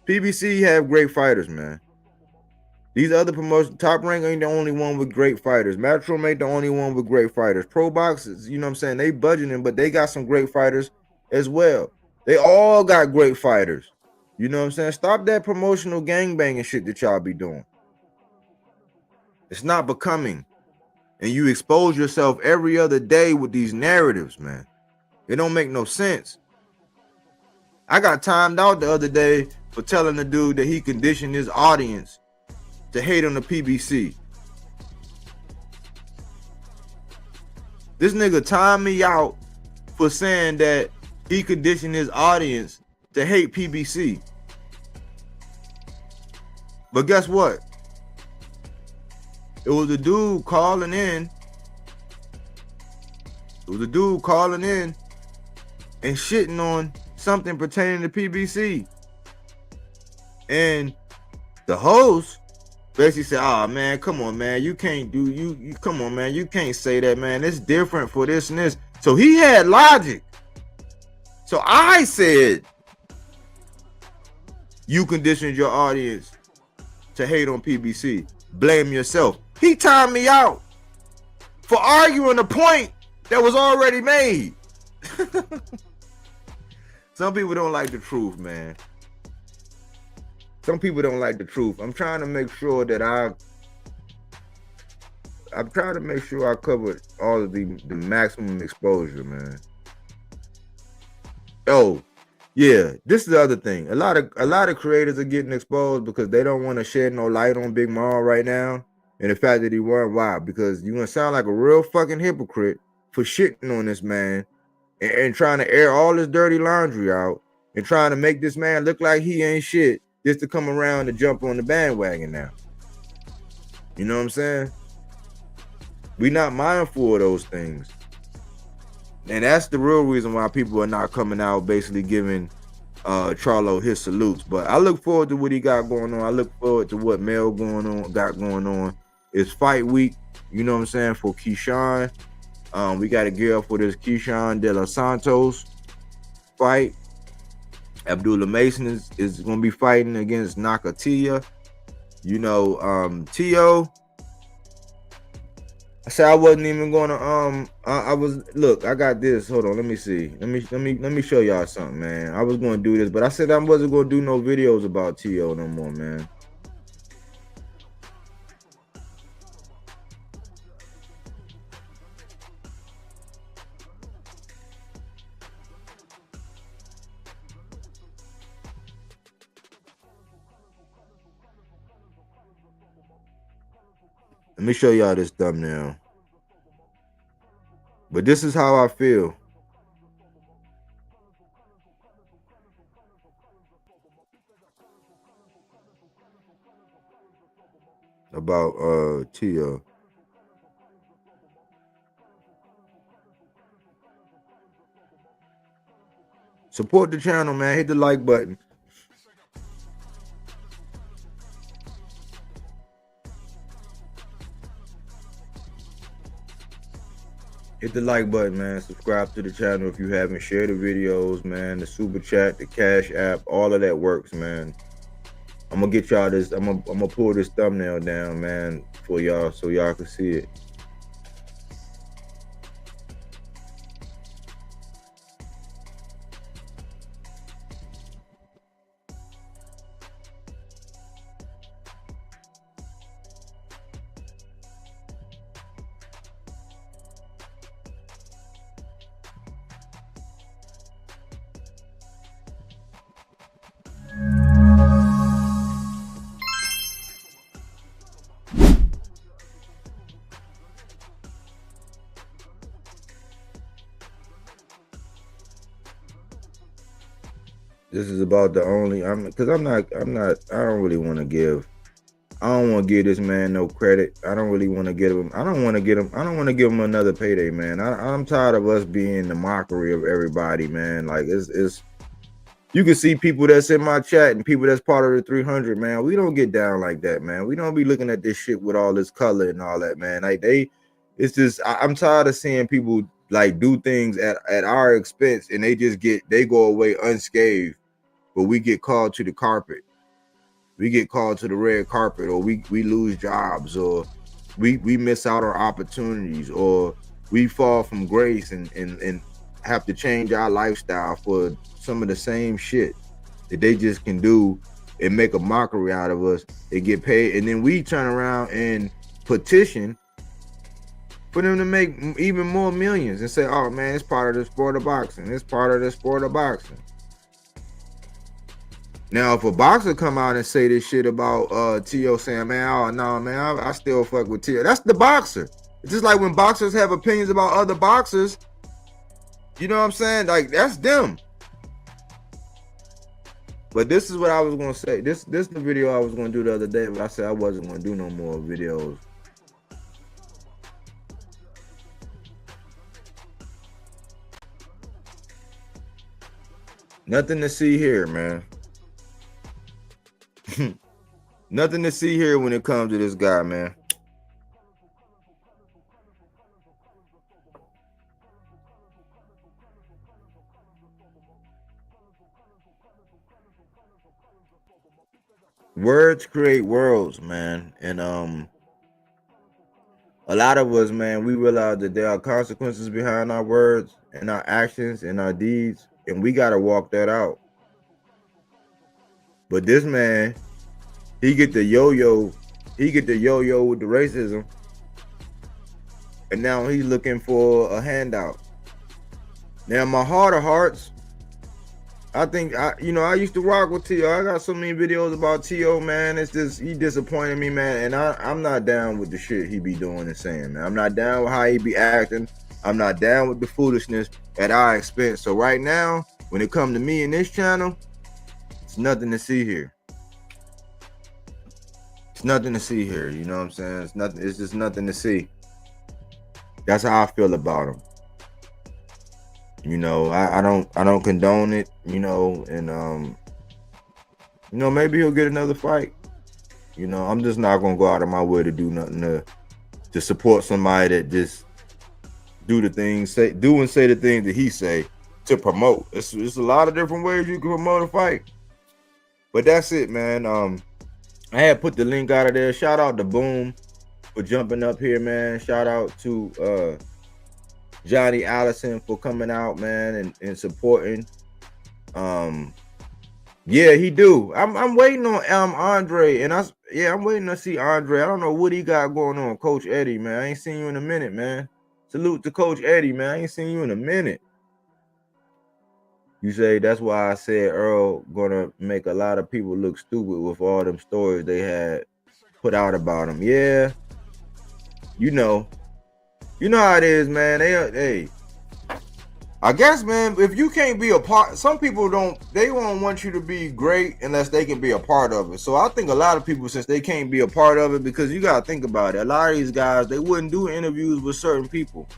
PBC have great fighters, man. These other promotions, Top Rank ain't the only one with great fighters. Matchroom ain't the only one with great fighters. Pro Boxes, you know what I'm saying? They budgeting, but they got some great fighters as well. They all got great fighters. You know what I'm saying? Stop that promotional gangbanging shit that y'all be doing. It's not becoming. And you expose yourself every other day with these narratives, man. It don't make no sense. I got timed out the other day for telling the dude that he conditioned his audience to hate on the PBC. This nigga timed me out for saying that he conditioned his audience to hate PBC. But guess what? It was a dude calling in. And shitting on something pertaining to PBC. And the host basically said, "Oh man, come on, man. You can't do you come on, man. You can't say that, man. It's different for this and this." So he had logic. So I said, "You conditioned your audience to hate on PBC. Blame yourself." He timed me out for arguing a point that was already made. Some people don't like the truth, man. Some people don't like the truth. I'm trying to make sure that I covered all of the maximum exposure, man. Oh, yeah. This is the other thing. A lot of creators are getting exposed because they don't want to shed no light on Big Maul right now. And the fact that he won, why? Because you're gonna sound like a real fucking hypocrite for shitting on this man and trying to air all this dirty laundry out and trying to make this man look like he ain't shit just to come around and jump on the bandwagon now. You know what I'm saying? We not mindful of those things. And that's the real reason why people are not coming out basically giving Charlo his salutes. But I look forward to what he got going on. I look forward to what Mel got going on. It's fight week, you know what I'm saying, for Keyshawn. We got to gear up for this Keyshawn De Los Santos fight. Abdullah Mason is going to be fighting against Nakatia. You know, Tio. I said I wasn't even going to look, I got this. Hold on, let me see. Let me show y'all something, man. I was going to do this, but I said I wasn't going to do no videos about Tio no more, man. Let me show y'all this thumbnail. But this is how I feel about Tio. Support the channel, man. Hit the like button. Hit the like button, man. Subscribe to the channel if you haven't. Share the videos, man. The super chat, the Cash App, all of that works, man. I'm gonna get y'all this. I'm gonna pull this thumbnail down, man, for y'all so y'all can see it. This is about the only because I'm not I don't really want to give. I don't want to give this man no credit. I don't really want to give him. I don't want to give him another payday, man. I'm tired of us being the mockery of everybody, man. Like it's you can see people that's in my chat and people that's part of the 300, man. We don't get down like that, man. We don't be looking at this shit with all this color and all that, man. Like it's just I'm tired of seeing people like do things at our expense and they go away unscathed, but we get called to the carpet. We get called to the red carpet, or we lose jobs, or we miss out on opportunities, or we fall from grace and have to change our lifestyle for some of the same shit that they just can do and make a mockery out of us. They get paid, and then we turn around and petition for them to make even more millions and say, oh man, it's part of the sport of boxing. It's part of the sport of boxing. Now, if a boxer come out and say this shit about T.O. saying, man, oh no, man, I still fuck with T.O. That's the boxer. It's just like when boxers have opinions about other boxers. You know what I'm saying? Like, that's them. But this is what I was gonna say. This is the video I was gonna do the other day, but I said I wasn't gonna do no more videos. Nothing to see here, man. Nothing to see here when it comes to this guy, man. Words create worlds, man. And a lot of us, man, we realize that there are consequences behind our words and our actions and our deeds, and we got to walk that out. But this man, he get the yo-yo with the racism, and now he's looking for a handout. Now, my heart of hearts, I think I used to rock with T.O. I got so many videos about T.O., man. It's just he disappointed me, man. And I'm not down with the shit he be doing and saying, man. I'm not down with how he be acting. I'm not down with the foolishness at our expense. So right now, when it comes to me and this channel, it's nothing to see here. It's nothing to see here. You know what I'm saying? It's nothing. It's just nothing to see. That's how I feel about him. You know, I don't condone it, you know, and maybe he'll get another fight. You know, I'm just not gonna go out of my way to do nothing to support somebody that just do and say the things that he say to promote. It's a lot of different ways you can promote a fight. But that's it, man. I had put the link out of there. Shout out to Boom for jumping up here, man. Shout out to Johnny Allison for coming out, man, and supporting. Yeah, he do. I'm waiting on Andre, and I'm waiting to see Andre. I don't know what he got going on, Coach Eddie, man. I ain't seen you in a minute, man. Salute to Coach Eddie, man. I ain't seen you in a minute. You say that's why I said Earl gonna make a lot of people look stupid with all them stories they had put out about him. Yeah, you know how it is, man. Hey, I guess, man, if you can't be a part, some people won't want you to be great unless they can be a part of it. So I think a lot of people, since they can't be a part of it, because you gotta think about it, a lot of these guys, they wouldn't do interviews with certain people,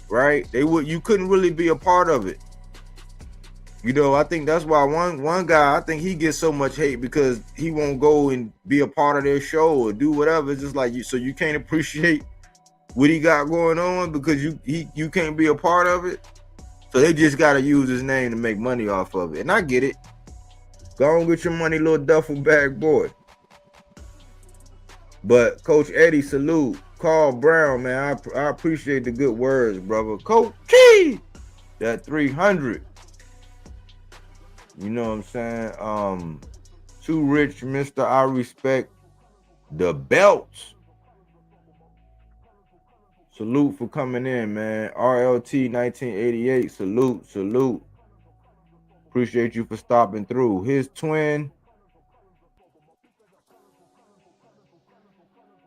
right? You couldn't really be a part of it. You know, I think that's why one guy, I think he gets so much hate because he won't go and be a part of their show or do whatever. It's just like so you can't appreciate what he got going on because you can't be a part of it. So they just got to use his name to make money off of it. And I get it. Go on, get your money, little duffel bag boy. But Coach Eddie, salute. Carl Brown, man, I appreciate the good words, brother. Coach T, that 300. You know what I'm saying? Too Rich, Mr. I respect the belts. Salute for coming in, man. RLT 1988. Salute. Appreciate you for stopping through. His twin.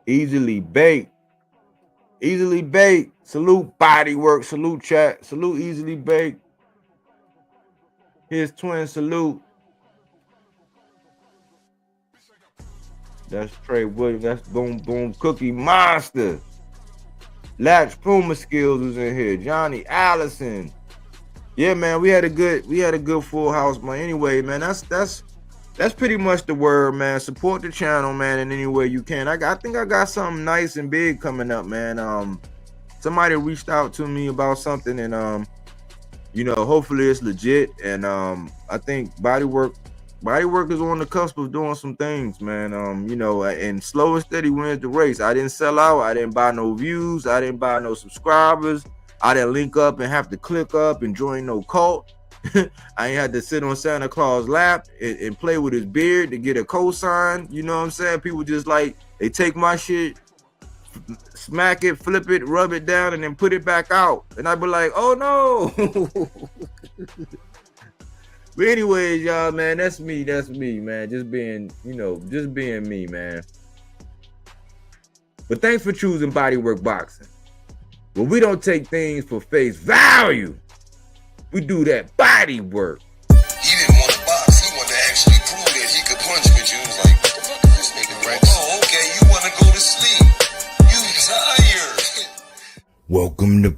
Easily baked. Salute Bodywork. Salute chat. Salute Easily Baked. Here's Twin Salute. That's Trey Williams. That's Boom Boom Cookie Monster. Latch Puma Skills was in here. Johnny Allison. Yeah, man, we had a good full house, man. Anyway, man, that's pretty much the word, man. Support the channel, man, in any way you can. I think I got something nice and big coming up, man. Somebody reached out to me about something, and you know, hopefully it's legit. And I think Bodywork is on the cusp of doing some things, man. You know, and slow and steady wins the race. I didn't sell out. I didn't buy no views. I didn't buy no subscribers. I didn't link up and have to click up and join no cult. I ain't had to sit on Santa Claus' lap and play with his beard to get a cosign. You know what I'm saying? People just like, they take my shit, smack it, flip it, rub it down, and then put it back out. And I'd be like, oh no. But anyways, y'all, man, that's me, man. Just being me, man. But thanks for choosing Bodywork Boxing. Well, we don't take things for face value. We do that body work. He didn't want to box. He wanted to actually prove that he could punch with you. He was like, what the fuck is this nigga, right? Oh, okay, you want to go to sleep. You tired. Welcome to